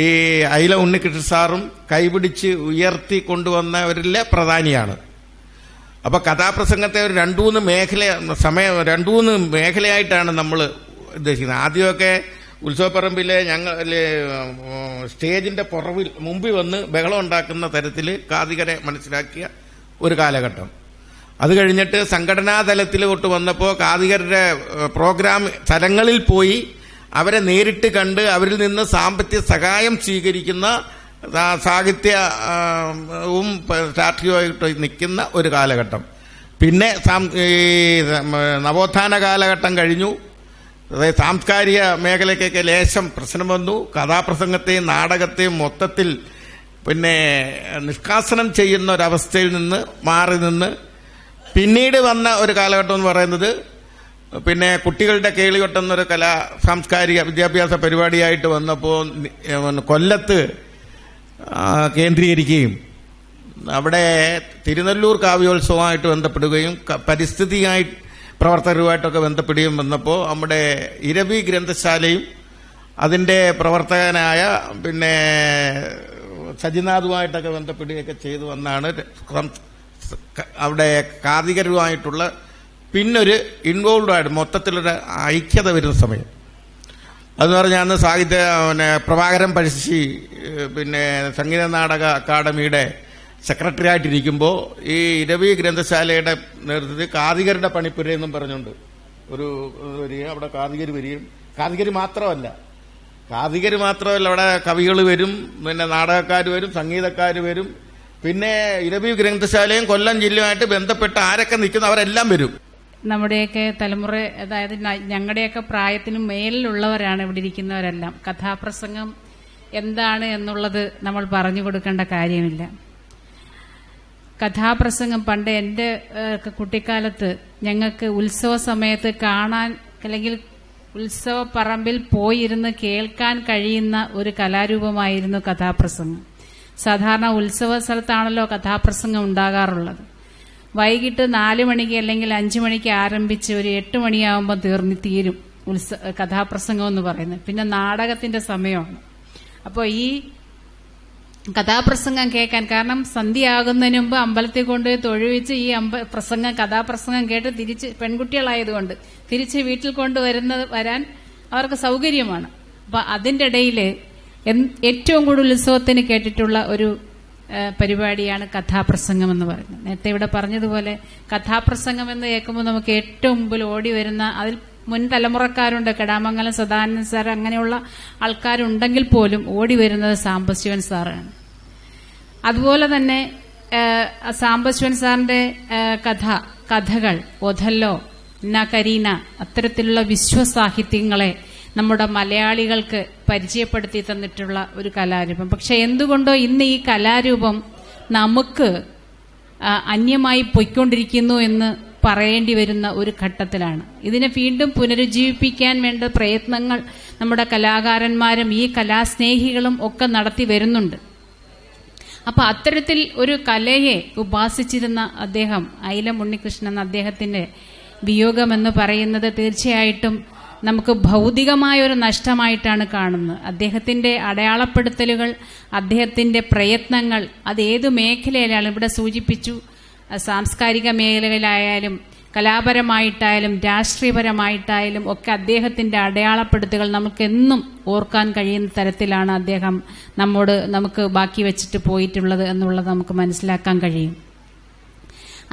ഈ അയില ഉണ്ണികൃഷ്ണൻ സാറും കൈപിടിച്ച് ഉയർത്തി കൊണ്ടുവന്നവരിലെ പ്രധാനിയാണ്. അപ്പോൾ കഥാപ്രസംഗത്തെ ഒരു രണ്ട് മൂന്ന് മേഖലയായിട്ടാണ് നമ്മൾ ഉദ്ദേശിക്കുന്നത്. ആദ്യമൊക്കെ ഉത്സവപ്പറമ്പിലെ സ്റ്റേജിന്റെ മുമ്പിൽ വന്ന് ബഹളം ഉണ്ടാക്കുന്ന തരത്തിൽ കാതികരെ മനസ്സിലാക്കിയ ഒരു കാലഘട്ടം. അത് കഴിഞ്ഞിട്ട് സംഘടനാ തലത്തിലോട്ട് വന്നപ്പോൾ കാതികരുടെ പ്രോഗ്രാം സ്ഥലങ്ങളിൽ പോയി അവരെ നേരിട്ട് കണ്ട് അവരിൽ നിന്ന് സാമ്പത്തിക സഹായം സ്വീകരിക്കുന്ന സാഹിത്യവും രാഷ്ട്രീയമായിട്ട് നിൽക്കുന്ന ഒരു കാലഘട്ടം. പിന്നെ നവോത്ഥാന കാലഘട്ടം കഴിഞ്ഞു. അതായത് സാംസ്കാരിക മേഖലയ്ക്കൊക്കെ ലേശം പ്രശ്നം വന്നു. കഥാപ്രസംഗത്തെയും നാടകത്തെയും മൊത്തത്തിൽ പിന്നെ നിഷ്കാസനം ചെയ്യുന്ന ഒരവസ്ഥയിൽ നിന്ന് മാറി നിന്ന് പിന്നീട് വന്ന ഒരു കാലഘട്ടം എന്ന് പറയുന്നത് പിന്നെ കുട്ടികളുടെ കേളികൊട്ടം എന്നൊരു സാംസ്കാരിക വിദ്യാഭ്യാസ പരിപാടിയായിട്ട് വന്നപ്പോൾ കൊല്ലത്ത് കേന്ദ്രീകരിക്കുകയും അവിടെ തിരുനെല്ലൂർ കാവ്യോത്സവമായിട്ട് ബന്ധപ്പെടുകയും പരിസ്ഥിതിയായി പ്രവർത്തകരുമായിട്ടൊക്കെ ബന്ധപ്പെടുകയും വന്നപ്പോൾ നമ്മുടെ ഇരവി ഗ്രന്ഥശാലയും അതിൻ്റെ പ്രവർത്തകനായ പിന്നെ സജിനാഥുമായിട്ടൊക്കെ ബന്ധപ്പെടുകയൊക്കെ ചെയ്തു വന്നാണ് അവിടെ കാതികരുമായിട്ടുള്ള പിന്നൊരു ഇൻവോൾവായിട്ട് മൊത്തത്തിലൊരു ഐക്യത വരുന്ന സമയം. അതെന്ന് പറഞ്ഞാൽ അന്ന് പ്രഭാകരൻ പഴശ്ശി പിന്നെ സംഗീത നാടക അക്കാദമിയുടെ സെക്രട്ടറി ആയിട്ടിരിക്കുമ്പോൾ ഈ ഇരവി ഗ്രന്ഥശാലയുടെ നേതൃത്വത്തിൽ കാതികരുടെ പണിപ്പുര എന്നും പറഞ്ഞുകൊണ്ട് ഒരു വരികയും അവിടെ കാതികർ വരികയും കാതികർ മാത്രമല്ല അവിടെ കവികൾ വരും, പിന്നെ നാടകക്കാർ വരും, സംഗീതക്കാർ വരും, പിന്നെ ഇരവി ഗ്രന്ഥശാലയും കൊല്ലം ജില്ലയുമായിട്ട് ബന്ധപ്പെട്ട് ആരൊക്കെ നിൽക്കുന്നു അവരെല്ലാം വരും. നമ്മുടെയൊക്കെ തലമുറ, അതായത് ഞങ്ങളുടെയൊക്കെ പ്രായത്തിന് മേലിലുള്ളവരാണ് ഇവിടെ ഇരിക്കുന്നവരെല്ലാം. കഥാപ്രസംഗം എന്താണ് എന്നുള്ളത് നമ്മൾ പറഞ്ഞു കൊടുക്കേണ്ട കാര്യമില്ല. കഥാപ്രസംഗം പണ്ട് എൻ്റെ കുട്ടിക്കാലത്ത് ഞങ്ങൾക്ക് ഉത്സവ സമയത്ത് കാണാൻ അല്ലെങ്കിൽ ഉത്സവ പറമ്പിൽ പോയിരുന്ന് കേൾക്കാൻ കഴിയുന്ന ഒരു കലാരൂപമായിരുന്നു കഥാപ്രസംഗം. സാധാരണ ഉത്സവ സ്ഥലത്താണല്ലോ കഥാപ്രസംഗം ഉണ്ടാകാറുള്ളത്. വൈകിട്ട് 4 മണിക്ക് അല്ലെങ്കിൽ 5 മണിക്ക് ആരംഭിച്ച് ഒരു 8 മണിയാകുമ്പോൾ തീരും കഥാപ്രസംഗം എന്ന് പറയുന്നത്. പിന്നെ നാടകത്തിന്റെ സമയമാണ്. അപ്പോൾ ഈ കഥാപ്രസംഗം കേൾക്കാൻ, കാരണം സന്ധ്യയാകുന്നതിന് മുമ്പ് അമ്പലത്തിൽ കൊണ്ടുപോയി തൊഴുവിച്ച് ഈ കഥാപ്രസംഗം കേട്ട് തിരിച്ച് പെൺകുട്ടികളായതുകൊണ്ട് തിരിച്ച് വീട്ടിൽ വരാൻ അവർക്ക് സൗകര്യമാണ്. അപ്പൊ അതിന്റെ ഇടയിൽ ഏറ്റവും കൂടുതൽ ഉത്സവത്തിന് കേട്ടിട്ടുള്ള ഒരു പരിപാടിയാണ് കഥാപ്രസംഗം എന്ന് പറയുന്നത്. നേരത്തെ ഇവിടെ പറഞ്ഞതുപോലെ കഥാപ്രസംഗം എന്ന് കേൾക്കുമ്പോൾ നമുക്ക് ഏറ്റവും മുമ്പിൽ ഓടി വരുന്ന, അതിൽ മുൻ തലമുറക്കാരുണ്ട്, കെടാമംഗലം സദാനന്ദൻ സാർ, അങ്ങനെയുള്ള ആൾക്കാരുണ്ടെങ്കിൽ പോലും ഓടി വരുന്നത് സാംബശിവൻ സാറാണ്. അതുപോലെ തന്നെ സാംബശിവൻ സാറിന്റെ കഥകൾ, ഒഥല്ലോ, കരീന, അത്തരത്തിലുള്ള വിശ്വസാഹിത്യങ്ങളെ നമ്മുടെ മലയാളികൾക്ക് പരിചയപ്പെടുത്തി തന്നിട്ടുള്ള ഒരു കലാരൂപം. പക്ഷെ എന്തുകൊണ്ടോ ഇന്ന് ഈ കലാരൂപം നമുക്ക് അന്യമായി പൊയ്ക്കൊണ്ടിരിക്കുന്നു എന്ന് പറയേണ്ടി വരുന്ന ഒരു ഘട്ടത്തിലാണ്. ഇതിനെ വീണ്ടും പുനരുജ്ജീവിപ്പിക്കാൻ വേണ്ട പ്രയത്നങ്ങൾ നമ്മുടെ കലാകാരന്മാരും ഈ കലാസ്നേഹികളും ഒക്കെ നടത്തി വരുന്നുണ്ട്. അപ്പൊ അത്തരത്തിൽ ഒരു കലയെ ഉപാസിച്ചിരുന്ന അദ്ദേഹം, അയിലം ഉണ്ണികൃഷ്ണൻ എന്ന അദ്ദേഹത്തിന്റെ വിയോഗമെന്ന് പറയുന്നത് തീർച്ചയായിട്ടും നമുക്ക് ഭൗതികമായ ഒരു നഷ്ടമായിട്ടാണ് കാണുന്നത്. അദ്ദേഹത്തിന്റെ അടയാളപ്പെടുത്തലുകൾ, അദ്ദേഹത്തിന്റെ പ്രയത്നങ്ങൾ, അത് ഏതു മേഖലയിലാണ് ഇവിടെ സൂചിപ്പിച്ചു, സാംസ്കാരിക മേഖലയിലായാലും കലാപരമായിട്ടായാലും രാഷ്ട്രീയപരമായിട്ടായാലും ഒക്കെ അദ്ദേഹത്തിന്റെ അടയാളപ്പെടുത്തലുകൾ നമുക്കെന്നും ഓർക്കാൻ കഴിയുന്ന തരത്തിലാണ് അദ്ദേഹം നമുക്ക് ബാക്കി വെച്ചിട്ട് പോയിട്ടുള്ളത് എന്നുള്ളത് നമുക്ക് മനസ്സിലാക്കാൻ കഴിയും.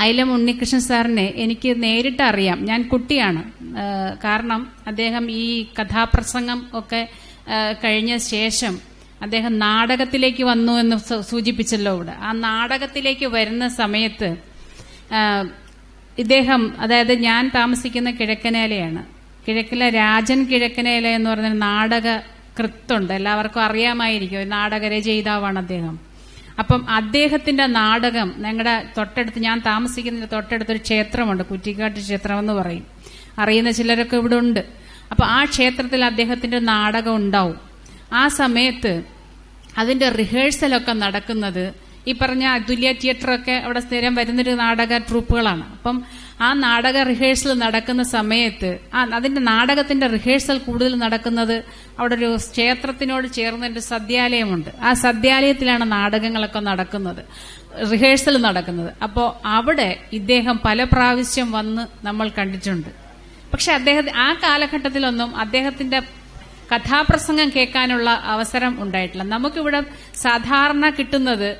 അയിലം ഉണ്ണികൃഷ്ണൻ സാറിനെ എനിക്ക് നേരിട്ട് അറിയാം. ഞാൻ കുട്ടിയാണ്. കാരണം അദ്ദേഹം ഈ കഥാപ്രസംഗം ഒക്കെ കഴിഞ്ഞ ശേഷം അദ്ദേഹം നാടകത്തിലേക്ക് വന്നു എന്ന് സൂചിപ്പിച്ചല്ലോ ഇവിടെ. ആ നാടകത്തിലേക്ക് വരുന്ന സമയത്ത് ഇദ്ദേഹം, അതായത് ഞാൻ താമസിക്കുന്ന കിഴക്കനേലയാണ്. രാജൻ കിഴക്കനേല എന്ന് പറഞ്ഞ നാടക കൃത്തുണ്ട്, എല്ലാവർക്കും അറിയാമായിരിക്കും. നാടക രചയിതാവാണ് അദ്ദേഹം. അപ്പം അദ്ദേഹത്തിന്റെ നാടകം ഞങ്ങളുടെ തൊട്ടടുത്ത്, ഞാൻ താമസിക്കുന്ന തൊട്ടടുത്തൊരു ക്ഷേത്രമുണ്ട്, കുറ്റിക്കാട്ട് ക്ഷേത്രം എന്ന് പറയും, അറിയുന്ന ചിലരൊക്കെ ഇവിടെ ഉണ്ട്. അപ്പൊ ആ ക്ഷേത്രത്തിൽ അദ്ദേഹത്തിന്റെ നാടകം ഉണ്ടാവും. ആ സമയത്ത് അതിന്റെ റിഹേഴ്സലൊക്കെ നടക്കുന്നത് ഈ പറഞ്ഞ അതുല്യ തിയേറ്ററൊക്കെ അവിടെ സ്ഥിരം വരുന്നൊരു നാടക ട്രൂപ്പുകളാണ്. അപ്പം ആ നാടക റിഹേഴ്സൽ നടക്കുന്ന സമയത്ത് അതിന്റെ നാടകത്തിന്റെ റിഹേഴ്സൽ കൂടുതൽ നടക്കുന്നത് അവിടെ ഒരു ക്ഷേത്രത്തിനോട് ചേർന്ന് ഒരു സദ്യാലയമുണ്ട്. ആ സദ്യാലയത്തിലാണ് നാടകങ്ങളൊക്കെ നടക്കുന്നത്, റിഹേഴ്സൽ നടക്കുന്നത്. അപ്പോൾ അവിടെ ഇദ്ദേഹം പല പ്രാവശ്യം വന്ന് നമ്മൾ കണ്ടിട്ടുണ്ട്. പക്ഷെ ആ കാലഘട്ടത്തിലൊന്നും അദ്ദേഹത്തിന്റെ കഥാപ്രസംഗം കേൾക്കാനുള്ള അവസരം ഉണ്ടായിട്ടില്ല. നമുക്കിവിടെ സാധാരണ കിട്ടുന്നത്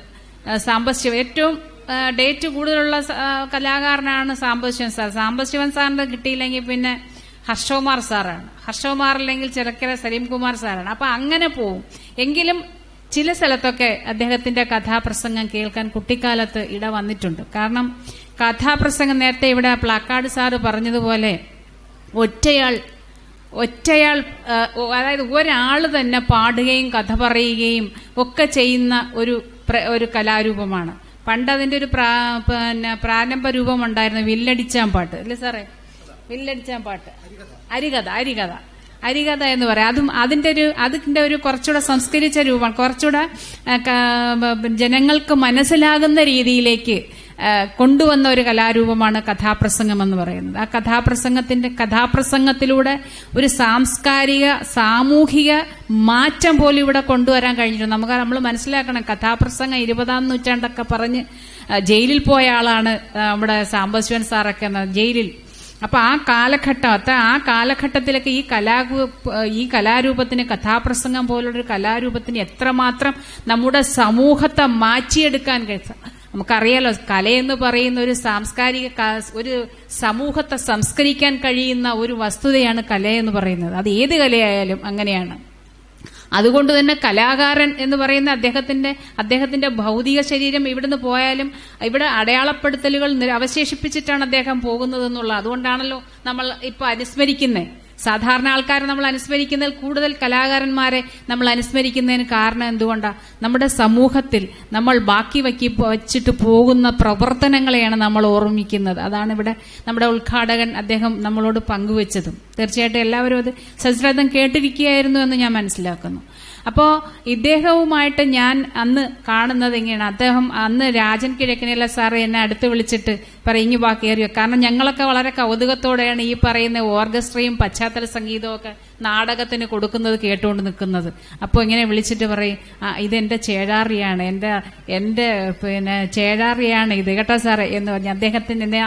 സാംബശിവൻ, ഏറ്റവും ഡേറ്റ് കൂടുതലുള്ള കലാകാരനാണ് സാംബശിവൻ സാർ. സാംബശിവൻ സാറിന് കിട്ടിയില്ലെങ്കിൽ പിന്നെ ഹർഷകുമാർ സാറാണ്, ഹർഷകുമാർ അല്ലെങ്കിൽ ചിറക്കര സലീംകുമാർ സാറാണ്. അപ്പൊ അങ്ങനെ പോവും. എങ്കിലും ചില സ്ഥലത്തൊക്കെ അദ്ദേഹത്തിന്റെ കഥാപ്രസംഗം കേൾക്കാൻ കുട്ടിക്കാലത്ത് ഇട വന്നിട്ടുണ്ട്. കാരണം കഥാപ്രസംഗം നേരത്തെ ഇവിടെ പ്ലാക്കാർഡ് സാറ് പറഞ്ഞതുപോലെ ഒറ്റയാൾ അതായത് ഒരാൾ തന്നെ പാടുകയും കഥ പറയുകയും ഒക്കെ ചെയ്യുന്ന ഒരു കലാരൂപമാണ്. പണ്ട് അതിന്റെ ഒരു പ്രാരംഭ രൂപം ഉണ്ടായിരുന്നു, വില്ലടിച്ചാൻ പാട്ട് അല്ലേ സാറേ? വില്ലടിച്ചാൻ പാട്ട്, അരികഥ എന്ന് പറയാം. അതിന്റെ ഒരു കുറച്ചുകൂടെ സംസ്കരിച്ച രൂപമാണ്, കുറച്ചുകൂടെ ജനങ്ങൾക്ക് മനസ്സിലാകുന്ന രീതിയിലേക്ക് കൊണ്ടുവന്ന ഒരു കലാരൂപമാണ് കഥാപ്രസംഗം എന്ന് പറയുന്നത്. ആ കഥാപ്രസംഗത്തിലൂടെ ഒരു സാംസ്കാരിക സാമൂഹിക മാറ്റം പോലും ഇവിടെ കൊണ്ടുവരാൻ കഴിഞ്ഞിട്ടുണ്ട്. നമ്മൾ മനസ്സിലാക്കണം, കഥാപ്രസംഗം 20-ാം നൂറ്റാണ്ടൊക്കെ പറഞ്ഞ് ജയിലിൽ പോയ ആളാണ് നമ്മുടെ സാംബശിവൻ സാറൊക്കെ ജയിലിൽ. അപ്പൊ ആ കാലഘട്ടത്തിലൊക്കെ ഈ കലാരൂപത്തിന്, കഥാപ്രസംഗം പോലുള്ളൊരു കലാരൂപത്തിന് എത്രമാത്രം നമ്മുടെ സമൂഹത്തെ മാറ്റിയെടുക്കാൻ കഴിയും. നമുക്കറിയാലോ, കലയെന്ന് പറയുന്ന ഒരു ഒരു സമൂഹത്തെ സംസ്കരിക്കാൻ കഴിയുന്ന ഒരു വസ്തുതയാണ് കലയെന്ന് പറയുന്നത്. അത് ഏത് കലയായാലും അങ്ങനെയാണ്. അതുകൊണ്ട് തന്നെ കലാകാരൻ എന്ന് പറയുന്ന അദ്ദേഹത്തിന്റെ ഭൗതിക ശരീരം ഇവിടുന്ന് പോയാലും ഇവിടെ അടയാളപ്പെടുത്തലുകൾ അവശേഷിപ്പിച്ചിട്ടാണ് അദ്ദേഹം പോകുന്നതെന്നുള്ള. അതുകൊണ്ടാണല്ലോ നമ്മൾ ഇപ്പൊ അനുസ്മരിക്കുന്നത്. സാധാരണ ആൾക്കാരെ നമ്മൾ അനുസ്മരിക്കുന്നതിൽ കൂടുതൽ കലാകാരന്മാരെ നമ്മൾ അനുസ്മരിക്കുന്നതിന് കാരണം എന്തുകൊണ്ടാണ്? നമ്മുടെ സമൂഹത്തിൽ നമ്മൾ ബാക്കി വച്ചിട്ട് പോകുന്ന പ്രവർത്തനങ്ങളെയാണ് നമ്മൾ ഓർമ്മിക്കുന്നത്. അതാണ് ഇവിടെ നമ്മുടെ ഉദ്ഘാടകൻ അദ്ദേഹം നമ്മളോട് പങ്കുവച്ചതും. തീർച്ചയായിട്ടും എല്ലാവരും അത് സശ്രദ്ധം കേട്ടിരിക്കുകയായിരുന്നു എന്ന് ഞാൻ മനസ്സിലാക്കുന്നു. അപ്പോ ഇദ്ദേഹവുമായിട്ട് ഞാൻ അന്ന് കാണുന്നത് എങ്ങനെയാണ്, അദ്ദേഹം അന്ന് രാജൻ കിഴക്കനില സാറ് എന്നെ അടുത്ത് വിളിച്ചിട്ട് പറയും കയറിയോ. കാരണം ഞങ്ങളൊക്കെ വളരെ കൗതുകത്തോടെയാണ് ഈ പറയുന്ന ഓർക്കസ്ട്രയും പശ്ചാത്തല സംഗീതവും ഒക്കെ നാടകത്തിന് കൊടുക്കുന്നത് കേട്ടുകൊണ്ട് നിൽക്കുന്നത്. അപ്പോൾ ഇങ്ങനെ വിളിച്ചിട്ട് പറയും, ഇതെന്റെ ചേഴാറിയാണ്, എന്റെ ചേഴാറിയാണ് ഇത് കേട്ടോ സാറേ എന്ന് പറഞ്ഞ്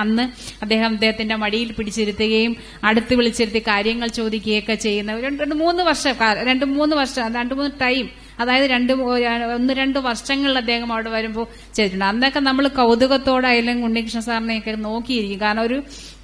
അന്ന് അദ്ദേഹത്തിന്റെ മടിയിൽ പിടിച്ചിരുത്തുകയും അടുത്ത് വിളിച്ചിരുത്തി കാര്യങ്ങൾ ചോദിക്കുകയൊക്കെ ചെയ്യുന്ന 2-3 വർഷം ടൈം, അതായത് 1-2 വർഷങ്ങളിൽ അദ്ദേഹം അവിടെ വരുമ്പോൾ ചെയ്തിട്ടുണ്ട്. അന്നൊക്കെ നമ്മൾ കൗതുകത്തോടെ അല്ലെങ്കിൽ ഉണ്ണികൃഷ്ണ സാറിനെയൊക്കെ നോക്കിയിരിക്കും. കാരണം ഒരു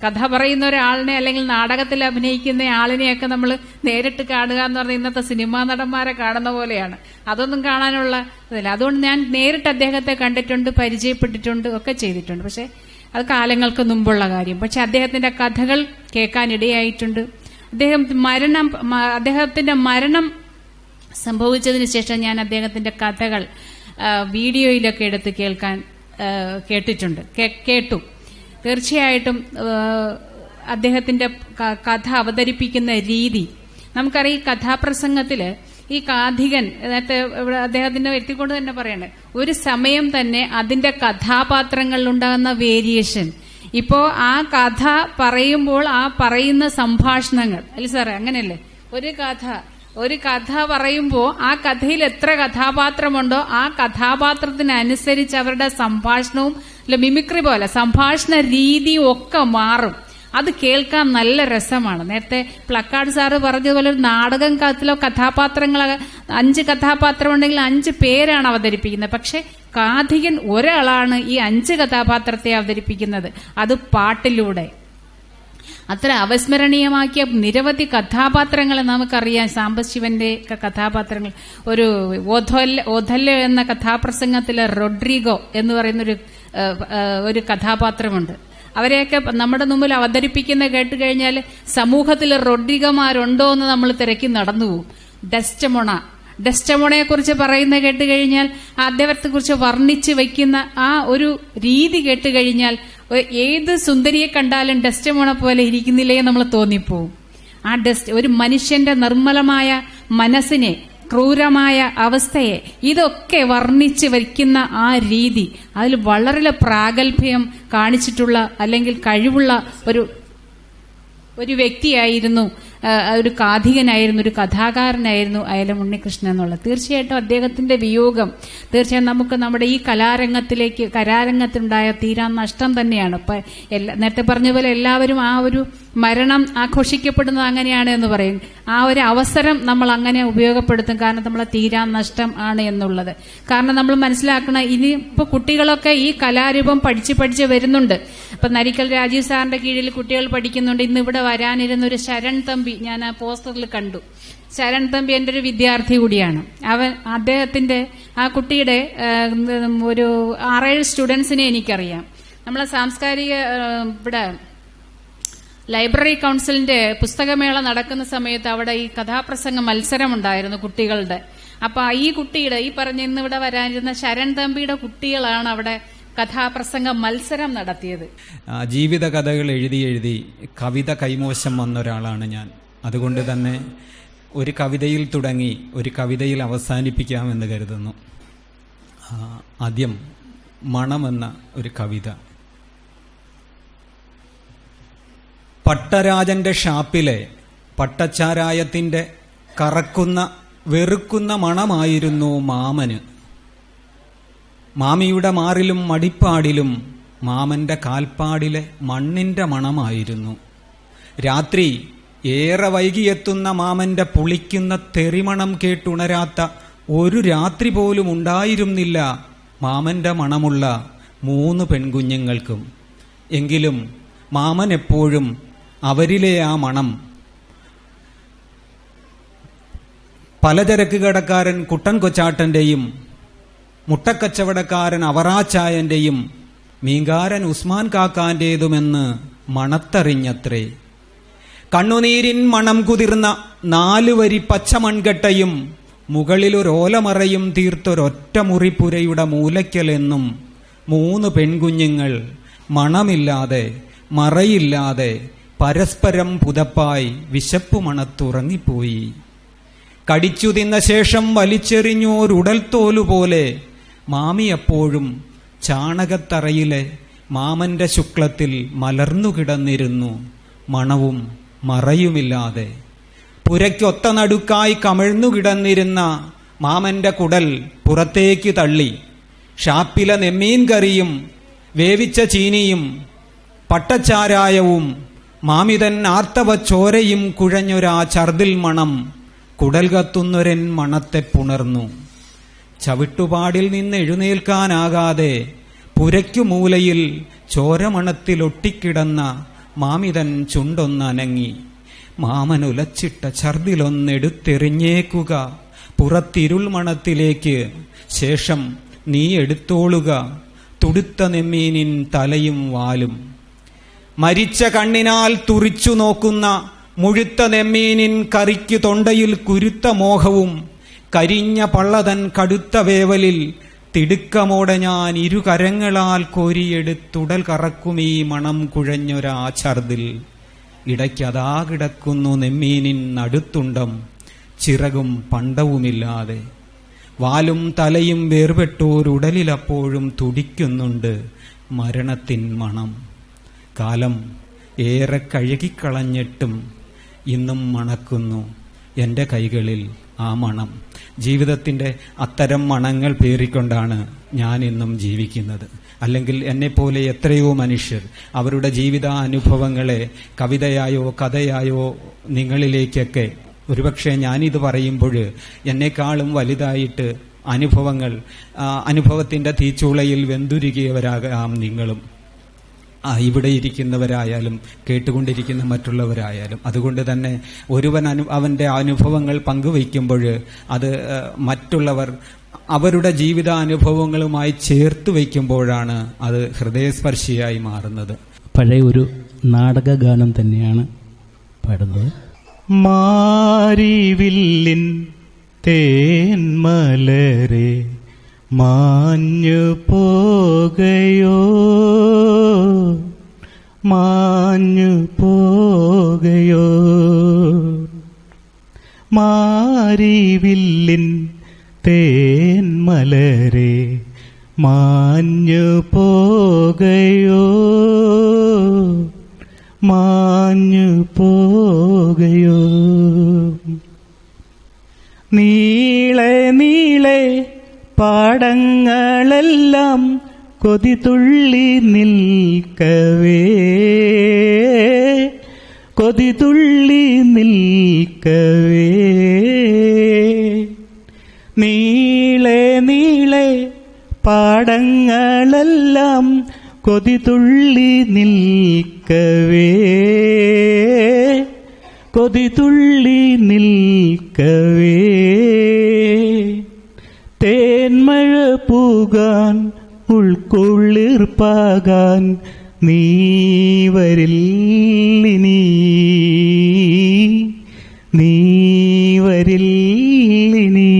കഥ പറയുന്ന ഒരാളിനെ അല്ലെങ്കിൽ നാടകത്തിൽ അഭിനയിക്കുന്ന ആളിനെയൊക്കെ നമ്മൾ നേരിട്ട് കാണുക എന്ന് പറഞ്ഞാൽ ഇന്നത്തെ സിനിമാ നടന്മാരെ കാണുന്ന പോലെയാണ്. അതൊന്നും കാണാനുള്ള ഇതില്ല. അതുകൊണ്ട് ഞാൻ നേരിട്ട് അദ്ദേഹത്തെ കണ്ടിട്ടുണ്ട്, പരിചയപ്പെട്ടിട്ടുണ്ട്, ഒക്കെ ചെയ്തിട്ടുണ്ട്. പക്ഷെ അത് കാലങ്ങൾക്ക് മുമ്പുള്ള കാര്യം. പക്ഷെ അദ്ദേഹത്തിന്റെ കഥകൾ കേൾക്കാനിടയായിട്ടുണ്ട്. അദ്ദേഹത്തിന്റെ മരണം സംഭവിച്ചതിന് ശേഷം ഞാൻ അദ്ദേഹത്തിന്റെ കഥകൾ വീഡിയോയിലൊക്കെ എടുത്ത് കേട്ടു. തീർച്ചയായിട്ടും അദ്ദേഹത്തിന്റെ കഥ അവതരിപ്പിക്കുന്ന രീതി നമുക്കറിയാം. ഈ കഥാപ്രസംഗത്തില് ഈ കാഥികൻ നേരത്തെ അദ്ദേഹത്തിന്റെ എത്തിക്കൊണ്ട് തന്നെ പറയണ്ടേ, ഒരു സമയം തന്നെ അതിന്റെ കഥാപാത്രങ്ങളിലുണ്ടാകുന്ന വേരിയേഷൻ. ഇപ്പോ ആ കഥ പറയുമ്പോൾ ആ പറയുന്ന സംഭാഷണങ്ങൾ അല്ലേ സാറേ, അങ്ങനെയല്ലേ? ഒരു കഥ പറയുമ്പോൾ ആ കഥയിൽ എത്ര കഥാപാത്രമുണ്ടോ ആ കഥാപാത്രത്തിനനുസരിച്ച് അവരുടെ സംഭാഷണവും മിമിക്രി പോലെ സംഭാഷണ രീതിയും ഒക്കെ മാറും. അത് കേൾക്കാൻ നല്ല രസമാണ്. നേരത്തെ പ്ലക്കാർഡ് സാറ് പറഞ്ഞതുപോലെ ഒരു നാടകം കഥയിലോ കഥാപാത്രങ്ങൾ 5 കഥാപാത്രം ഉണ്ടെങ്കിൽ 5 പേരാണ് അവതരിപ്പിക്കുന്നത്. പക്ഷെ കാഥികൻ ഒരാളാണ് ഈ 5 കഥാപാത്രത്തെ അവതരിപ്പിക്കുന്നത്, അത് പാട്ടിലൂടെ. അത്ര അവസ്മരണീയമാക്കിയ നിരവധി കഥാപാത്രങ്ങൾ നമുക്കറിയാം. സാംബശിവന്റെ കഥാപാത്രങ്ങൾ, ഒരു ഓഥല്ലോ എന്ന കഥാപ്രസംഗത്തിലെ റോഡ്രിഗോ എന്ന് പറയുന്ന ഒരു കഥാപാത്രമുണ്ട്. അവരെയൊക്കെ നമ്മുടെ മുമ്പിൽ അവതരിപ്പിക്കുന്ന കേട്ടുകഴിഞ്ഞാൽ സമൂഹത്തിൽ റോഡ്രിഗോമാരുണ്ടോ എന്ന് നമ്മൾ തിരക്കി നടന്നുപോകും. ഡെസ്റ്റമോണയെ കുറിച്ച് പറയുന്ന കേട്ടുകഴിഞ്ഞാൽ അദ്ദേഹത്തെ കുറിച്ച് വർണ്ണിച്ച് വയ്ക്കുന്ന ആ ഒരു രീതി കേട്ടുകഴിഞ്ഞാൽ ഏത് സുന്ദരിയെ കണ്ടാലും ഡെസ്റ്റമോണ പോലെ ഇരിക്കുന്നില്ലേ നമ്മൾ തോന്നിപ്പോവും. ഒരു മനുഷ്യന്റെ നിർമ്മലമായ മനസ്സിനെ ക്രൂരമായ അവസ്ഥയെ ഇതൊക്കെ വർണ്ണിച്ച് വയ്ക്കുന്ന ആ രീതി, അതിൽ വളരെ പ്രാഗൽഭ്യം കാണിച്ചിട്ടുള്ള അല്ലെങ്കിൽ കഴിവുള്ള ഒരു വ്യക്തിയായിരുന്നു, ഒരു കാഥികനായിരുന്നു, ഒരു കഥാകാരനായിരുന്നു അയലം ഉണ്ണികൃഷ്ണൻ എന്നുള്ളത്. തീർച്ചയായിട്ടും അദ്ദേഹത്തിന്റെ വിയോഗം തീർച്ചയായും നമുക്ക് നമ്മുടെ ഈ കലാരംഗത്തുണ്ടായ തീരാ നഷ്ടം തന്നെയാണ്. ഇപ്പൊ നേരത്തെ പറഞ്ഞ പോലെ എല്ലാവരും ആ ഒരു മരണം ആഘോഷിക്കപ്പെടുന്നത് അങ്ങനെയാണ് എന്ന് പറയും. ആ ഒരു അവസരം നമ്മൾ അങ്ങനെ ഉപയോഗപ്പെടുത്തും, കാരണം നമ്മളെ തീരാ നഷ്ടം ആണ് എന്നുള്ളത്. കാരണം നമ്മൾ മനസ്സിലാക്കണം, ഇനി ഇപ്പൊ കുട്ടികളൊക്കെ ഈ കലാരൂപം പഠിച്ച് വരുന്നുണ്ട്. ഇപ്പൊ നരിക്കൽ രാജീവ് സാറിന്റെ കീഴിൽ കുട്ടികൾ പഠിക്കുന്നുണ്ട്. ഇന്ന് ഇവിടെ വരാനിരുന്ന ഒരു ശരൺ തമ്പി ഞാൻ ആ പോസ്റ്ററിൽ കണ്ടു. ശരൺ തമ്പി എൻ്റെ ഒരു വിദ്യാർത്ഥി കൂടിയാണ്. അദ്ദേഹത്തിന്റെ ആ കുട്ടിയുടെ ഒരു 6-7 സ്റ്റുഡൻസിനെ എനിക്കറിയാം. നമ്മളെ സാംസ്കാരിക ഇവിടെ ലൈബ്രറി കൗൺസിലിന്റെ പുസ്തകമേള നടക്കുന്ന സമയത്ത് അവിടെ ഈ കഥാപ്രസംഗ മത്സരം ഉണ്ടായിരുന്നു കുട്ടികളുടെ. അപ്പൊ ഈ കുട്ടിയുടെ ഈ പറഞ്ഞ ഇന്ന് ഇവിടെ വരാനിരുന്ന ശരൺ തമ്പിയുടെ കുട്ടികളാണ് അവിടെ കഥാപ്രസംഗ മത്സരം നടത്തിയത്. ജീവിത കഥകൾ എഴുതി കവിത കൈമോശം വന്ന ഒരാളാണ് ഞാൻ. അതുകൊണ്ട് തന്നെ ഒരു കവിതയിൽ തുടങ്ങി ഒരു കവിതയിൽ അവസാനിപ്പിക്കാമെന്ന് കരുതുന്നു. ആദ്യം മണമെന്ന ഒരു കവിത. പട്ടരാജന്റെ ഷാപ്പിലെ പട്ടച്ചാരായത്തിന്റെ കറക്കുന്ന വെറുക്കുന്ന മണമായിരുന്നു മാമന്. മാമിയുടെ മാറിലും മടിപ്പാടിലും മാമന്റെ കാൽപ്പാടിലെ മണ്ണിന്റെ മണമായിരുന്നു. രാത്രി ഏറെ വൈകിയെത്തുന്ന മാമന്റെ പുളിക്കുന്ന തെറിമണം കേട്ടുണരാത്ത ഒരു രാത്രി പോലും ഉണ്ടായിരുന്നില്ല മാമന്റെ മണമുള്ള 3 പെൺകുഞ്ഞുങ്ങൾക്കും. എങ്കിലും മാമൻ എപ്പോഴും അവരിലെ ആ മണം പലചരക്ക് കടക്കാരൻ കുട്ടൻ കൊച്ചാട്ടന്റെയും മുട്ടക്കച്ചവടക്കാരൻ അവറാച്ചായന്റെയും മീങ്കാരൻ ഉസ്മാൻ കാക്കാന്റേതുമെന്ന് മണത്തറിഞ്ഞത്രേ. കണ്ണുനീരിൻ മണം കുതിർന്ന 4 വരി പച്ചമൺകട്ടയും മുകളിലൊരോലമറയും തീർത്തൊരൊറ്റ മുറിപ്പുരയുടെ മൂലയ്ക്കലെന്നും 3 പെൺകുഞ്ഞുങ്ങൾ മണമില്ലാതെ മറയില്ലാതെ പരസ്പരം പുതപ്പായി വിശപ്പു മണത്തുറങ്ങിപ്പോയി. കടിച്ചു തിന്ന ശേഷം വലിച്ചെറിഞ്ഞോരുടൽത്തോലുപോലെ മാമി എപ്പോഴും ചാണകത്തറയിലെ മാമന്റെ ശുക്ലത്തിൽ മലർന്നുകിടന്നിരുന്നു, മണവും മറയുമില്ലാതെ. പുരയ്ക്കൊത്ത നടുക്കായി കമിഴ്ന്നുകിടന്നിരുന്ന മാമന്റെ കുടൽ പുറത്തേക്ക് തള്ളി ഷാപ്പിലെ നെമ്മീൻ കറിയും വേവിച്ച ചീനിയും പട്ടച്ചാരായവും മാമിതൻ ആർത്തവ ചോരയും കുഴഞ്ഞൊരാ ഛർദിൽ മണം കുടൽ കത്തുന്നൊരൻ മണത്തെ പുണർന്നു. ചവിട്ടുപാടിൽ നിന്ന് എഴുന്നേൽക്കാനാകാതെ പുരയ്ക്കു മൂലയിൽ ചോരമണത്തിലൊട്ടിക്കിടന്ന മാമിതൻ ചുണ്ടൊന്നനങ്ങി. മാമനുലച്ചിട്ട ഛർദിലൊന്നെടുത്തെറിഞ്ഞേക്കുക പുറത്തിരുൾ മണത്തിലേക്ക്, ശേഷം നീ എടുത്തോളുക തുടുത്ത നെമ്മീനിൻ തലയും വാലും. മരിച്ച കണ്ണിനാൽ തുറിച്ചു നോക്കുന്ന മുഴുത്ത നെമ്മീനിൻ കറിക്കു തൊണ്ടയിൽ കുരുത്ത മോഹവും കരിഞ്ഞ പള്ളതൻ കടുത്ത വേവലിൽ തിടുക്കമോടെ ഞാൻ ഇരുകരങ്ങളാൽ കോരിയെടുത്തുടൽ കറക്കുമീ മണം കുഴഞ്ഞൊരാ ഛർദിൽ. ഇടയ്ക്കതാ കിടക്കുന്നു നെമ്മീനിൻ നടുത്തുണ്ടം, ചിറകും പണ്ടവുമില്ലാതെ. വാലും തലയും വേർപെട്ടോരുടലിലപ്പോഴും തുടിക്കുന്നുണ്ട് മരണത്തിൻ മണം. കാലം ഏറെ കഴുകിക്കളഞ്ഞിട്ടും ഇന്നും മണക്കുന്നു എൻ്റെ കൈകളിൽ ആ മണം. ജീവിതത്തിൻ്റെ അത്തരം മണങ്ങൾ പേറിക്കൊണ്ടാണ് ഞാൻ ഇന്നും ജീവിക്കുന്നത്. അല്ലെങ്കിൽ എന്നെപ്പോലെ എത്രയോ മനുഷ്യർ അവരുടെ ജീവിതാനുഭവങ്ങളെ കവിതയായോ കഥയായോ നിങ്ങളിലേക്കൊക്കെ, ഒരുപക്ഷെ ഞാനിത് പറയുമ്പോൾ എന്നെക്കാളും വലുതായിട്ട് അനുഭവത്തിൻ്റെ തീച്ചൂളയിൽ വെന്തുരുകിയവരാകാം നിങ്ങളും, ഇവിടെ ഇരിക്കുന്നവരായാലും കേട്ടുകൊണ്ടിരിക്കുന്ന മറ്റുള്ളവരായാലും. അതുകൊണ്ട് തന്നെ ഒരുവൻ അവൻ്റെ അനുഭവങ്ങൾ പങ്കുവയ്ക്കുമ്പോൾ അത് മറ്റുള്ളവർ അവരുടെ ജീവിതാനുഭവങ്ങളുമായി ചേർത്ത് വയ്ക്കുമ്പോഴാണ് അത് ഹൃദയസ്പർശിയായി മാറുന്നത്. പഴയ ഒരു നാടകഗാനം തന്നെയാണ് പാടുന്നത്. മാരിവില്ലിൻ തേന്മലരെ മാഞ്ഞു പോകയോ മാഞ്ഞു പോകയോ, മാരിവില്ലിൻ മാരിവില്ലിൻ തേന്മലരെ മാഞ്ഞു പോകയോ, മാഞ്ഞു പോകയോ. നീളെ നീളെ പാടങ്ങളെല്ലാം കൊതിതുള്ളി നിൽക്കവേ, കൊതിതുള്ളി നിൽക്കവേ. നീളെ നീളെ പാടങ്ങളെല്ലാം കൊതിതുള്ളി നിൽക്കവേ, കൊതിതുള്ളി നിൽക്കവേ. തേന്മഴ പൂകാൻ ഉൾക്കൊള്ളിർപ്പാകാൻ നീ വരില്ലിനി, നീ വരില്ലിനി.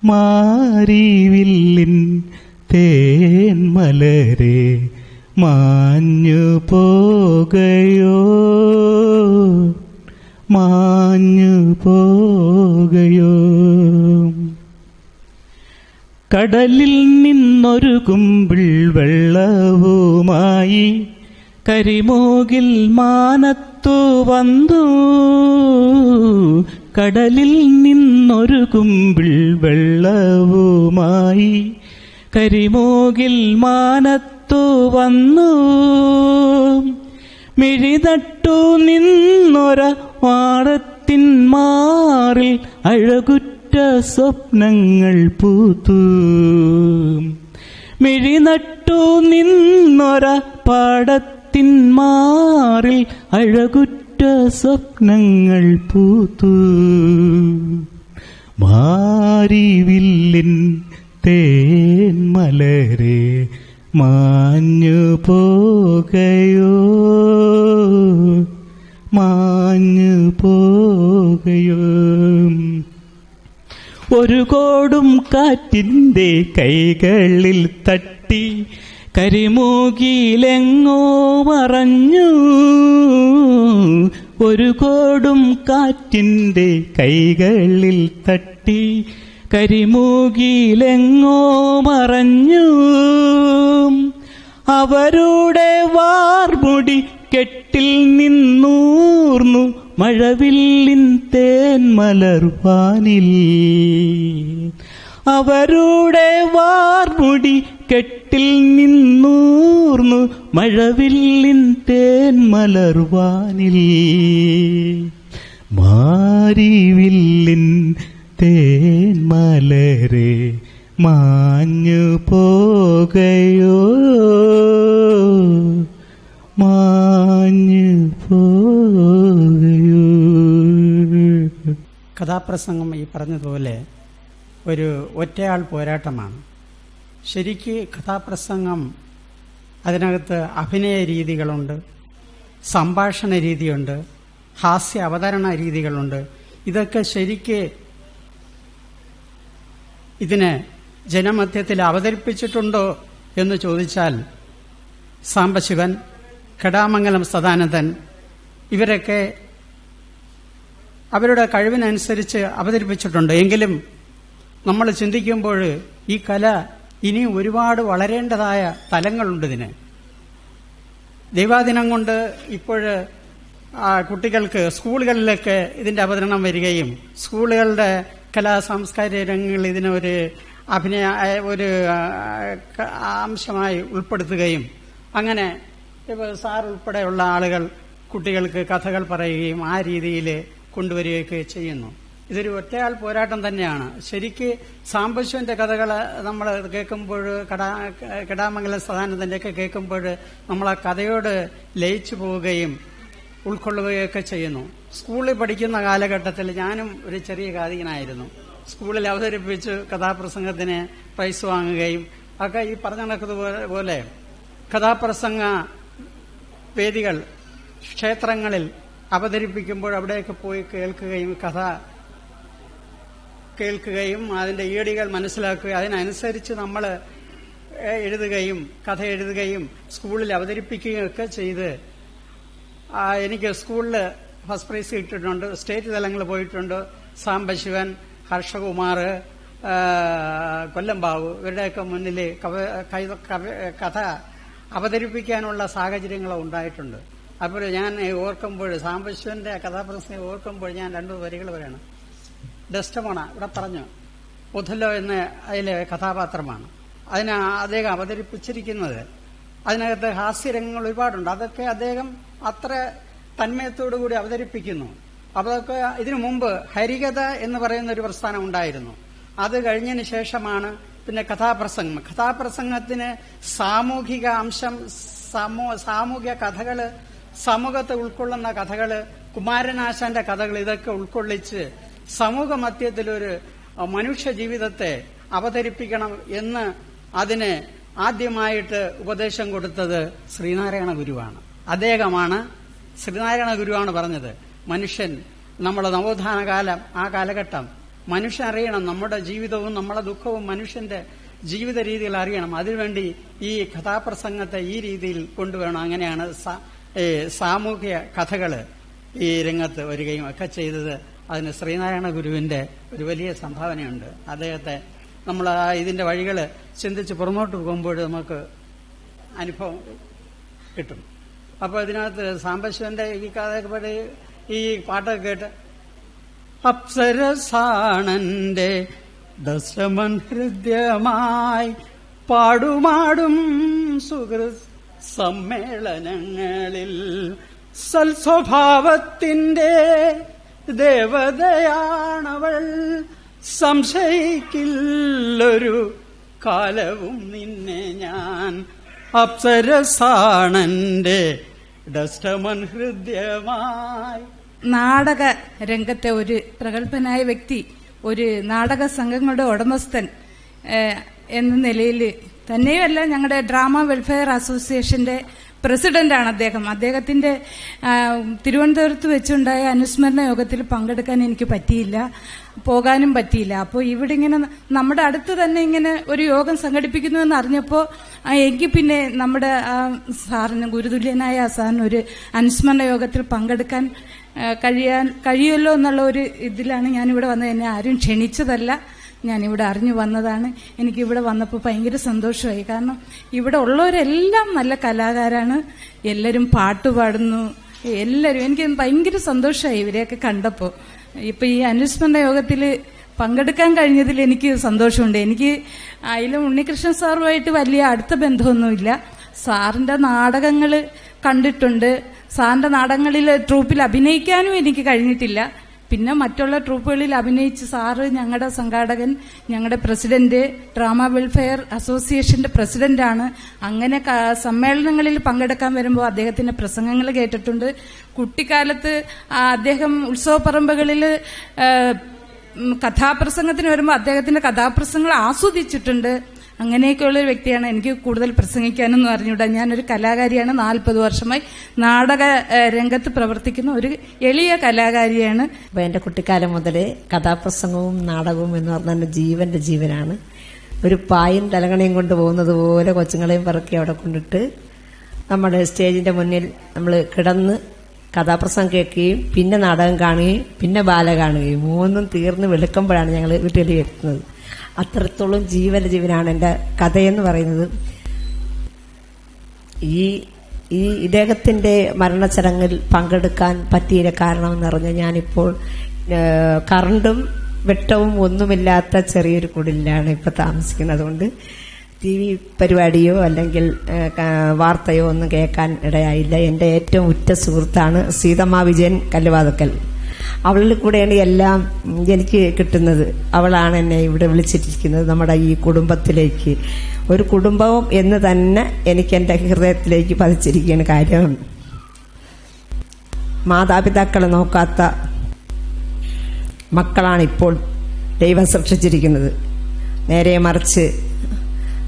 മാരിവില്ലിൻ തേന്മലരെ മാഞ്ഞു പോകയോ, മാഞ്ഞു പോകയോ. കടലിൽ നിന്നൊരു കുമ്പിൾ വെള്ളവുമായി കരിമൂകിൽ മാനത്തു വന്നു, കടലിൽ നിന്നൊരു കുമ്പിൾ വെള്ളവുമായി കരിമൂകിൽ മാനത്തു വന്നു. മിഴിതട്ടു നിന്നൊര വാടത്തിൻ മാറിൽ അഴകുറ്റ സ്വപ്നങ്ങൾ പൂത്തു. മിഴിനട്ടു നിന്നൊര പാടത്തിൻ മാറിൽ അഴകുറ്റ സ്വപ്നങ്ങൾ പൂത്തു. മാരിവില്ലിൻ തേന്മലരെ മാഞ്ഞു പോകയോ, മാഞ്ഞു പോകയോ. ഒരു കോടും കാറ്റിന്റെ കൈകളിൽ തട്ടി കരിമൂകിലെങ്ങോ മറഞ്ഞു. ഒരു കോടും കാറ്റിന്റെ കൈകളിൽ തട്ടി കരിമൂകിലെങ്ങോ മറഞ്ഞു. അവരുടെ വാർമുടി കെട്ടിൽ നിന്നൂർന്നു മഴവില്ലിൻ തേന്മലർവാനിൽ. അവരുടെ വാർമുടി കെട്ടിൽ നിന്നൂർന്നു മഴവില്ലിൻ തേന്മലർവാനിൽ. മാരിവില്ലിൻ തേന്മലരെ മാഞ്ഞു പോകയോ, മാഞ്ഞു പോകയോ. കഥാപ്രസംഗം ഈ പറഞ്ഞതുപോലെ ഒരു ഒറ്റയാൾ പോരാട്ടമാണ്. ശരിക്ക് കഥാപ്രസംഗം അതിനകത്ത് അഭിനയ രീതികളുണ്ട്, സംഭാഷണ രീതിയുണ്ട്, ഹാസ്യ അവതരണ രീതികളുണ്ട്. ഇതൊക്കെ ശരിക്ക് ഇതിനെ ജനമധ്യത്തിൽ അവതരിപ്പിച്ചിട്ടുണ്ടോ എന്ന് ചോദിച്ചാൽ സാംബശിവൻ, കെടാമംഗലം സദാനന്ദൻ ഇവരൊക്കെ അവരുടെ കഴിവിനനുസരിച്ച് അവതരിപ്പിച്ചിട്ടുണ്ട്. എങ്കിലും നമ്മൾ ചിന്തിക്കുമ്പോൾ ഈ കല ഇനി ഒരുപാട് വളരേണ്ടതായ തലങ്ങളുണ്ട്. ഇതിന് ദൈവാദിനം കൊണ്ട് ഇപ്പോൾ കുട്ടികൾക്ക് സ്കൂളുകളിലൊക്കെ ഇതിന്റെ അവതരണം വരികയും സ്കൂളുകളുടെ കലാ സാംസ്കാരിക രംഗങ്ങളിൽ ഇതിനെ ഒരു അഭിനയ ഒരു അംശമായി ഉൾപ്പെടുത്തുകയും അങ്ങനെ ഇപ്പോൾ സാർ ഉൾപ്പെടെയുള്ള ആളുകൾ കുട്ടികൾക്ക് കഥകൾ പറയുകയും ആ രീതിയിൽ കൊണ്ടുവരികയൊക്കെ ചെയ്യുന്നു. ഇതൊരു ഒറ്റയാൾ പോരാട്ടം തന്നെയാണ്. ശരിക്ക് സാംബശിവന്റെ കഥകൾ നമ്മൾ കേൾക്കുമ്പോൾ, കെടാമംഗലം സദാനന്ദന്റെയൊക്കെ കേൾക്കുമ്പോൾ നമ്മൾ ആ കഥയോട് ലയിച്ചു പോവുകയും ഉൾക്കൊള്ളുകയൊക്കെ ചെയ്യുന്നു. സ്കൂളിൽ പഠിക്കുന്ന കാലഘട്ടത്തിൽ ഞാനും ഒരു ചെറിയ കാതികനായിരുന്നു. സ്കൂളിൽ അവതരിപ്പിച്ച് കഥാപ്രസംഗത്തിന് പ്രൈസ് വാങ്ങുകയും ഒക്കെ ഈ പറഞ്ഞു നടക്കുന്നതുപോലെ കഥാപ്രസംഗ വേദികൾ ക്ഷേത്രങ്ങളിൽ അവതരിപ്പിക്കുമ്പോൾ അവിടെയൊക്കെ പോയി കേൾക്കുകയും കഥ കേൾക്കുകയും അതിന്റെ ഈടികൾ മനസ്സിലാക്കുകയും അതിനനുസരിച്ച് നമ്മൾ എഴുതുകയും കഥ എഴുതുകയും സ്കൂളിൽ അവതരിപ്പിക്കുകയും ഒക്കെ ചെയ്ത് എനിക്ക് സ്കൂളിൽ ഫസ്റ്റ് പ്രൈസ് കിട്ടിയിട്ടുണ്ട്, സ്റ്റേറ്റ് തലങ്ങളിൽ പോയിട്ടുണ്ട്. സാംബശിവൻ, ഹർഷകുമാർ, കൊല്ലം ബാബു ഇവരുടെയൊക്കെ മുന്നിൽ കഥ അവതരിപ്പിക്കാനുള്ള സാഹചര്യങ്ങൾ ഉണ്ടായിട്ടുണ്ട്. അപ്പോൾ ഞാൻ ഓർക്കുമ്പോൾ സാംബശിവന്റെ കഥാപ്രസംഗം ഓർക്കുമ്പോൾ ഞാൻ 2 വരികൾ പറയണം. ഡെസ്റ്റമോണ ഇവിടെ പറഞ്ഞു, ഒഥല്ലോ എന്ന അതിലെ കഥാപാത്രമാണ് അതിനെ അദ്ദേഹം അവതരിപ്പിച്ചിരിക്കുന്നത്. അതിനകത്ത് ഹാസ്യരംഗങ്ങൾ ഒരുപാടുണ്ട്. അതൊക്കെ അദ്ദേഹം അത്ര തന്മയത്തോടുകൂടി അവതരിപ്പിക്കുന്നു. അതൊക്കെ ഇതിനു മുമ്പ് ഹരികഥ എന്ന് പറയുന്ന ഒരു പ്രസ്ഥാനം ഉണ്ടായിരുന്നു. അത് കഴിഞ്ഞതിന് ശേഷമാണ് പിന്നെ കഥാപ്രസംഗം. കഥാപ്രസംഗത്തിന് സാമൂഹിക അംശം, സാമൂഹിക കഥകള്, സമൂഹത്തെ ഉൾക്കൊള്ളുന്ന കഥകള്, കുമാരനാശാന്റെ കഥകൾ, ഇതൊക്കെ ഉൾക്കൊള്ളിച്ച് സമൂഹ മധ്യത്തിലൊരു മനുഷ്യ ജീവിതത്തെ അവതരിപ്പിക്കണം എന്ന് അതിന് ആദ്യമായിട്ട് ഉപദേശം കൊടുത്തത് ശ്രീനാരായണ ഗുരുവാണ്. അദ്ദേഹമാണ്, ശ്രീനാരായണ ഗുരുവാണ് പറഞ്ഞത്, മനുഷ്യൻ, നമ്മുടെ നവോത്ഥാന കാലം, ആ കാലഘട്ടം മനുഷ്യൻ അറിയണം, നമ്മുടെ ജീവിതവും നമ്മുടെ ദുഃഖവും മനുഷ്യന്റെ ജീവിത രീതികൾ അറിയണം. അതിനുവേണ്ടി ഈ കഥാപ്രസംഗത്തെ ഈ രീതിയിൽ കൊണ്ടുവരണം. അങ്ങനെയാണ് സാമൂഹ്യ കഥകള് ഈ രംഗത്ത് വരികയും ഒക്കെ ചെയ്തത്. അതിന് ശ്രീനാരായണ ഗുരുവിന്റെ ഒരു വലിയ സംഭാവനയുണ്ട്. അദ്ദേഹത്തെ നമ്മൾ ഇതിന്റെ വഴികൾ ചിന്തിച്ച് പുറമോട്ട് പോകുമ്പോൾ നമുക്ക് അനുഭവം കിട്ടും. അപ്പോൾ ഇതിനകത്ത് സാംബശിവന്റെ ഈ കഥ, ഈ പാട്ടൊക്കെ കേട്ട്, അപ്സരസാണന്റെ ദശമൻ ഹൃദ്യമായി പാടുമാടും സുഹൃത് സമ്മേളനങ്ങളിൽ സൽസ്വഭാവത്തിന്റെ ദേവതയാണവൾ, സംശയിക്കില്ലൊരു കാലവും നിന്നെ ഞാൻ, അപ്സരസാണന്റെ ഡസ്റ്റമൻ ഹൃദ്യമായി. നാടക രംഗത്തെ ഒരു പ്രഗത്ഭനായ വ്യക്തി, ഒരു നാടക സംഘങ്ങളുടെ ഉടമസ്ഥൻ എന്ന നിലയിൽ തന്നെയുമല്ല, ഞങ്ങളുടെ ഡ്രാമ വെൽഫെയർ അസോസിയേഷന്റെ പ്രസിഡന്റാണ് അദ്ദേഹം. അദ്ദേഹത്തിന്റെ തിരുവനന്തപുരത്ത് വെച്ചുണ്ടായ അനുസ്മരണ യോഗത്തിൽ പങ്കെടുക്കാൻ എനിക്ക് പറ്റിയില്ല, പോകാനും പറ്റിയില്ല. അപ്പോൾ ഇവിടെ ഇങ്ങനെ നമ്മുടെ അടുത്ത് തന്നെ ഇങ്ങനെ ഒരു യോഗം സംഘടിപ്പിക്കുന്നുവെന്ന് അറിഞ്ഞപ്പോൾ എനിക്ക് പിന്നെ നമ്മുടെ സാറിന്, ഗുരുതുല്യനായ സാറിന് ഒരു അനുസ്മരണ യോഗത്തിൽ പങ്കെടുക്കാൻ കഴിയുമല്ലോ എന്നുള്ള ഒരു ഇതിലാണ് ഞാനിവിടെ വന്നത്. എന്നെ ആരും ക്ഷണിച്ചതല്ല, ഞാനിവിടെ അറിഞ്ഞു വന്നതാണ്. എനിക്കിവിടെ വന്നപ്പോൾ ഭയങ്കര സന്തോഷമായി. കാരണം ഇവിടെ ഉള്ളവരെല്ലാം നല്ല കലാകാരാണ്, എല്ലാവരും പാട്ട് പാടുന്നു, എല്ലാവരും. എനിക്ക് ഭയങ്കര സന്തോഷമായി ഇവരെയൊക്കെ കണ്ടപ്പോൾ. ഇപ്പൊ ഈ അനുസ്മരണ യോഗത്തിൽ പങ്കെടുക്കാൻ കഴിഞ്ഞതിൽ എനിക്ക് സന്തോഷമുണ്ട്. എനിക്ക് അതിലും ഉണ്ണികൃഷ്ണൻ സാറുമായിട്ട് വലിയ അടുത്ത ബന്ധമൊന്നുമില്ല. സാറിന്റെ നാടകങ്ങൾ കണ്ടിട്ടുണ്ട്. സാറിന്റെ നാടകങ്ങളിൽ ട്രൂപ്പിൽ അഭിനയിക്കാനും എനിക്ക് കഴിഞ്ഞിട്ടില്ല. പിന്നെ മറ്റുള്ള ട്രൂപ്പുകളിൽ അഭിനയിച്ച് സാറ് ഞങ്ങളുടെ സംഘാടകൻ, ഞങ്ങളുടെ പ്രസിഡന്റ്, ഡ്രാമ വെൽഫെയർ അസോസിയേഷന്റെ പ്രസിഡന്റാണ്. അങ്ങനെ സമ്മേളനങ്ങളിൽ പങ്കെടുക്കാൻ വരുമ്പോൾ അദ്ദേഹത്തിന്റെ പ്രസംഗങ്ങൾ കേട്ടിട്ടുണ്ട്. കുട്ടിക്കാലത്ത് അദ്ദേഹം ഉത്സവപ്പറമ്പുകളിൽ കഥാപ്രസംഗത്തിന് വരുമ്പോൾ അദ്ദേഹത്തിന്റെ കഥാപ്രസംഗങ്ങൾ ആസ്വദിച്ചിട്ടുണ്ട്. അങ്ങനെയൊക്കെയുള്ള ഒരു വ്യക്തിയാണ്. എനിക്ക് കൂടുതൽ പ്രസംഗിക്കാനൊന്നും അറിഞ്ഞൂടാ. ഞാനൊരു കലാകാരിയാണ്. 40 വർഷമായി നാടക രംഗത്ത് പ്രവർത്തിക്കുന്ന ഒരു എളിയ കലാകാരിയാണ്. അപ്പോൾ എൻ്റെ കുട്ടിക്കാലം മുതൽ കഥാപ്രസംഗവും നാടകവും എന്ന് പറഞ്ഞാൽ ജീവന്റെ ജീവനാണ്. ഒരു പായും തലകണയും കൊണ്ട് പോകുന്നത് പോലെ കൊച്ചുങ്ങളെയും പറക്കി അവിടെ കൊണ്ടിട്ട് നമ്മുടെ സ്റ്റേജിന്റെ മുന്നിൽ നമ്മൾ കിടന്ന് കഥാപ്രസംഗം കേൾക്കുകയും പിന്നെ നാടകം കാണുകയും പിന്നെ ബാല കാണുകയും, 3 തീർന്ന് വെളുക്കുമ്പോഴാണ് ഞങ്ങൾ വീട്ടിൽ എത്തുന്നത്. അത്രത്തോളം ജീവനാണ് എൻ്റെ കഥയെന്ന് പറയുന്നത്. ഈ ഇദ്ദേഹത്തിന്റെ മരണച്ചടങ്ങിൽ പങ്കെടുക്കാൻ പറ്റിയ കാരണമെന്ന് പറഞ്ഞാൽ, ഞാനിപ്പോൾ കറണ്ടും വെട്ടവും ഒന്നുമില്ലാത്ത ചെറിയൊരു കുടിലാണ് ഇപ്പൊ താമസിക്കുന്നത്. അതുകൊണ്ട് TV പരിപാടിയോ അല്ലെങ്കിൽ വാർത്തയോ ഒന്നും കേൾക്കാൻ ഇടയായില്ല. എൻ്റെ ഏറ്റവും ഉറ്റ സുഹൃത്താണ് സീതമ്മ വിജയൻ കല്ലുവാതുക്കൽ. അവളിൽ കൂടെയാണ് എല്ലാം എനിക്ക് കിട്ടുന്നത്. അവളാണ് എന്നെ ഇവിടെ വിളിച്ചിരിക്കുന്നത് നമ്മുടെ ഈ കുടുംബത്തിലേക്ക്. ഒരു കുടുംബം എന്ന് തന്നെ എനിക്ക് എൻ്റെ ഹൃദയത്തിലേക്ക് പതിച്ചിരിക്കുന്ന കാര്യം. മാതാപിതാക്കളെ നോക്കാത്ത മക്കളാണ് ഇപ്പോൾ ദൈവം സൃഷ്ടിച്ചിരിക്കുന്നത്. നേരെ മറിച്ച്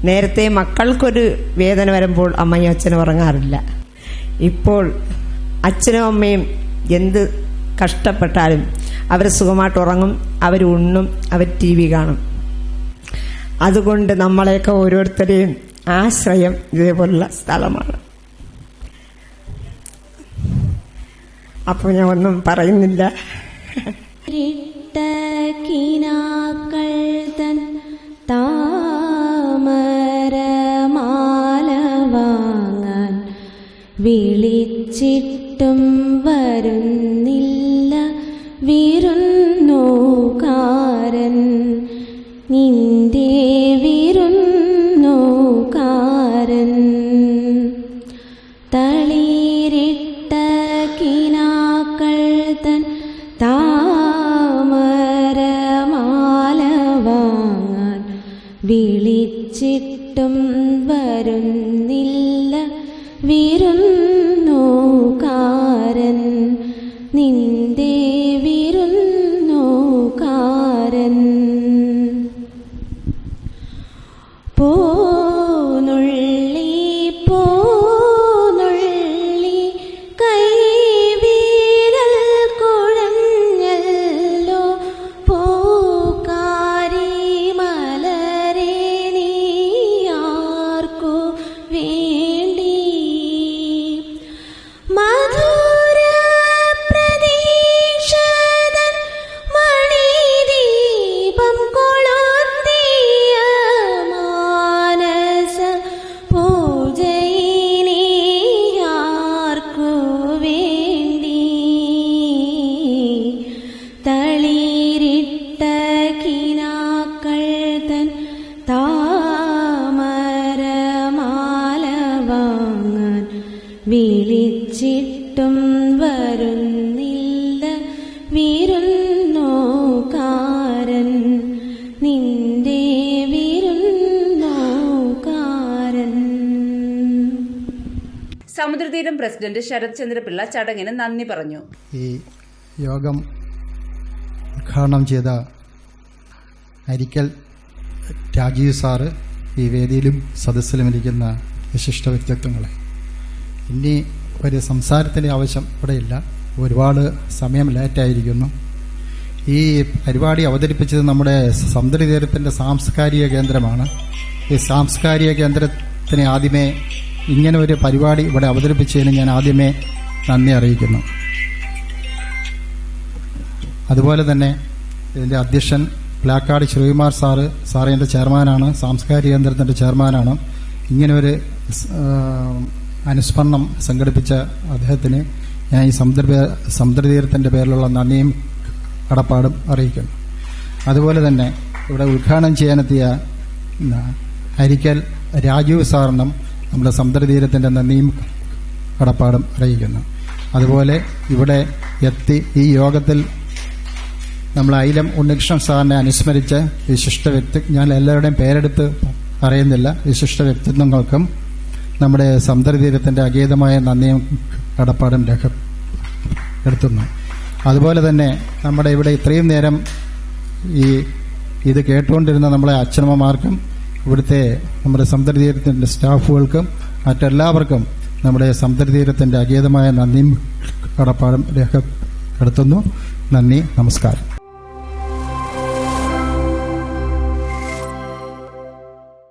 നേരത്തെ മക്കൾക്കൊരു വേദന വരുമ്പോൾ അമ്മയും അച്ഛനും ഉറങ്ങാറില്ല. ഇപ്പോൾ അച്ഛനും അമ്മയും എന്ത് കഷ്ടപ്പെട്ടാലും അവർ സുഖമായിട്ട് ഉറങ്ങും, അവർ ഉണ്ണും, അവർ TV കാണും. അതുകൊണ്ട് നമ്മളെയൊക്കെ ഓരോരുത്തരെയും ആശ്രയം ഇതേപോലുള്ള സ്ഥലമാണ്. അപ്പോൾ ഞാൻ ഒന്നും പറയുന്നില്ല. താമരമാല വിളിച്ചിട്ടും വരുന്നില്ല വിരുന്നുകാരൻ, നിന്റെ വിരുന്നുകാരൻ. തളിരിട്ട കിനാക്കൾ തൻ താമരമാല വാങ്ങാൻ വിളിച്ചിട്ടും വരുന്നില്ല വിരുന്നുകാരൻ, നിന്റെ വിരുന്നുകാരൻ. പോനുള്ളി പോനുള്ളി കൈവിരൽ കുഴഞ്ഞല്ലോ, പൂക്കാരി മലരെ നീ ആർക്കു വേണ്ടി. മധുര പ്രതീക്ഷതൻ മണിദീപം കൊളുത്തിയ മാനസ പൂജയിനി ആർക്കു വേണ്ടി. തളിരിട്ട കിനാക്കൾ തൻ താമരമാല വാങ്ങാൻ വിളിച്ചിട്ടും വരുന്നില്ല വിരുന്നുകാരൻ, നിന്റെ വിരുന്നുകാരൻ. സമുദ്രതീരം പ്രസിഡന്റ് ശരത് ചന്ദ്രപിള്ള ചടങ്ങിന് നന്ദി പറഞ്ഞു. ഈ യോഗം ഉദ്ഘാടനം ചെയ്ത അരിക്കൽ രാജീവ് സാറ്, ഈ വേദിയിലും സദസ്സിലും ഇരിക്കുന്ന വിശിഷ്ട വ്യക്തിത്വങ്ങളെ, ഇനി ഒരു സംസാരത്തിൻ്റെ ആവശ്യം ഇവിടെയില്ല. ഒരുപാട് സമയം ലേറ്റായിരിക്കുന്നു. ഈ പരിപാടി അവതരിപ്പിച്ചത് നമ്മുടെ സമുദ്രതീരത്തിൻ്റെ സാംസ്കാരിക കേന്ദ്രമാണ്. ഈ സാംസ്കാരിക കേന്ദ്രത്തിന് ആദ്യമേ ഇങ്ങനെ ഒരു പരിപാടി ഇവിടെ അവതരിപ്പിച്ചതിന് ഞാൻ ആദ്യമേ നന്ദി അറിയിക്കുന്നു. അതുപോലെ തന്നെ ഇതിൻ്റെ അധ്യക്ഷൻ പ്ലാക്കാട് ശ്രീകുമാർ സാറ് എൻ്റെ ചെയർമാനാണ്, സാംസ്കാരിക കേന്ദ്രത്തിൻ്റെ ചെയർമാനാണ്. ഇങ്ങനെ ഒരു അനുസ്മരണം സംഘടിപ്പിച്ച അദ്ദേഹത്തിന് ഞാൻ ഈ സമുദ്രതീരത്തിൻ്റെ പേരിലുള്ള നന്ദിയും കടപ്പാടും അറിയിക്കുന്നു. അതുപോലെ തന്നെ ഇവിടെ ഉദ്ഘാടനം ചെയ്യാനെത്തിയ അരിക്കൽ രാജീവ് സാറിനും നമ്മുടെ സമുദ്രതീരത്തിൻ്റെ നന്ദിയും കടപ്പാടും അറിയിക്കുന്നു. അതുപോലെ ഇവിടെ എത്തി ഈ യോഗത്തിൽ നമ്മൾ ഐലം ഉണ്ണികൃഷ്ണൻ സാറിനെ അനുസ്മരിച്ച വിശിഷ്ട ഞാൻ എല്ലാവരുടെയും പേരെടുത്ത് പറയുന്നില്ല, വിശിഷ്ട വ്യക്തിത്വങ്ങൾക്കും നമ്മുടെ സമുദ്രതീരത്തിൻ്റെ അഗീതമായ നന്ദിയും കടപ്പാടും രേഖപ്പെടുത്തുന്നു. അതുപോലെ തന്നെ നമ്മുടെ ഇവിടെ ഇത്രയും നേരം ഇത് കേട്ടുകൊണ്ടിരുന്ന നമ്മളെ അച്ഛനമ്മമാർക്കും ഇവിടുത്തെ നമ്മുടെ സമുദ്രതീരത്തിൻ്റെ സ്റ്റാഫുകൾക്കും മറ്റെല്ലാവർക്കും നമ്മുടെ സമുദ്രതീരത്തിൻ്റെ അഗീതമായ നന്ദിയും കടപ്പാടും രേഖപ്പെടുത്തുന്നു. നന്ദി, നമസ്കാരം.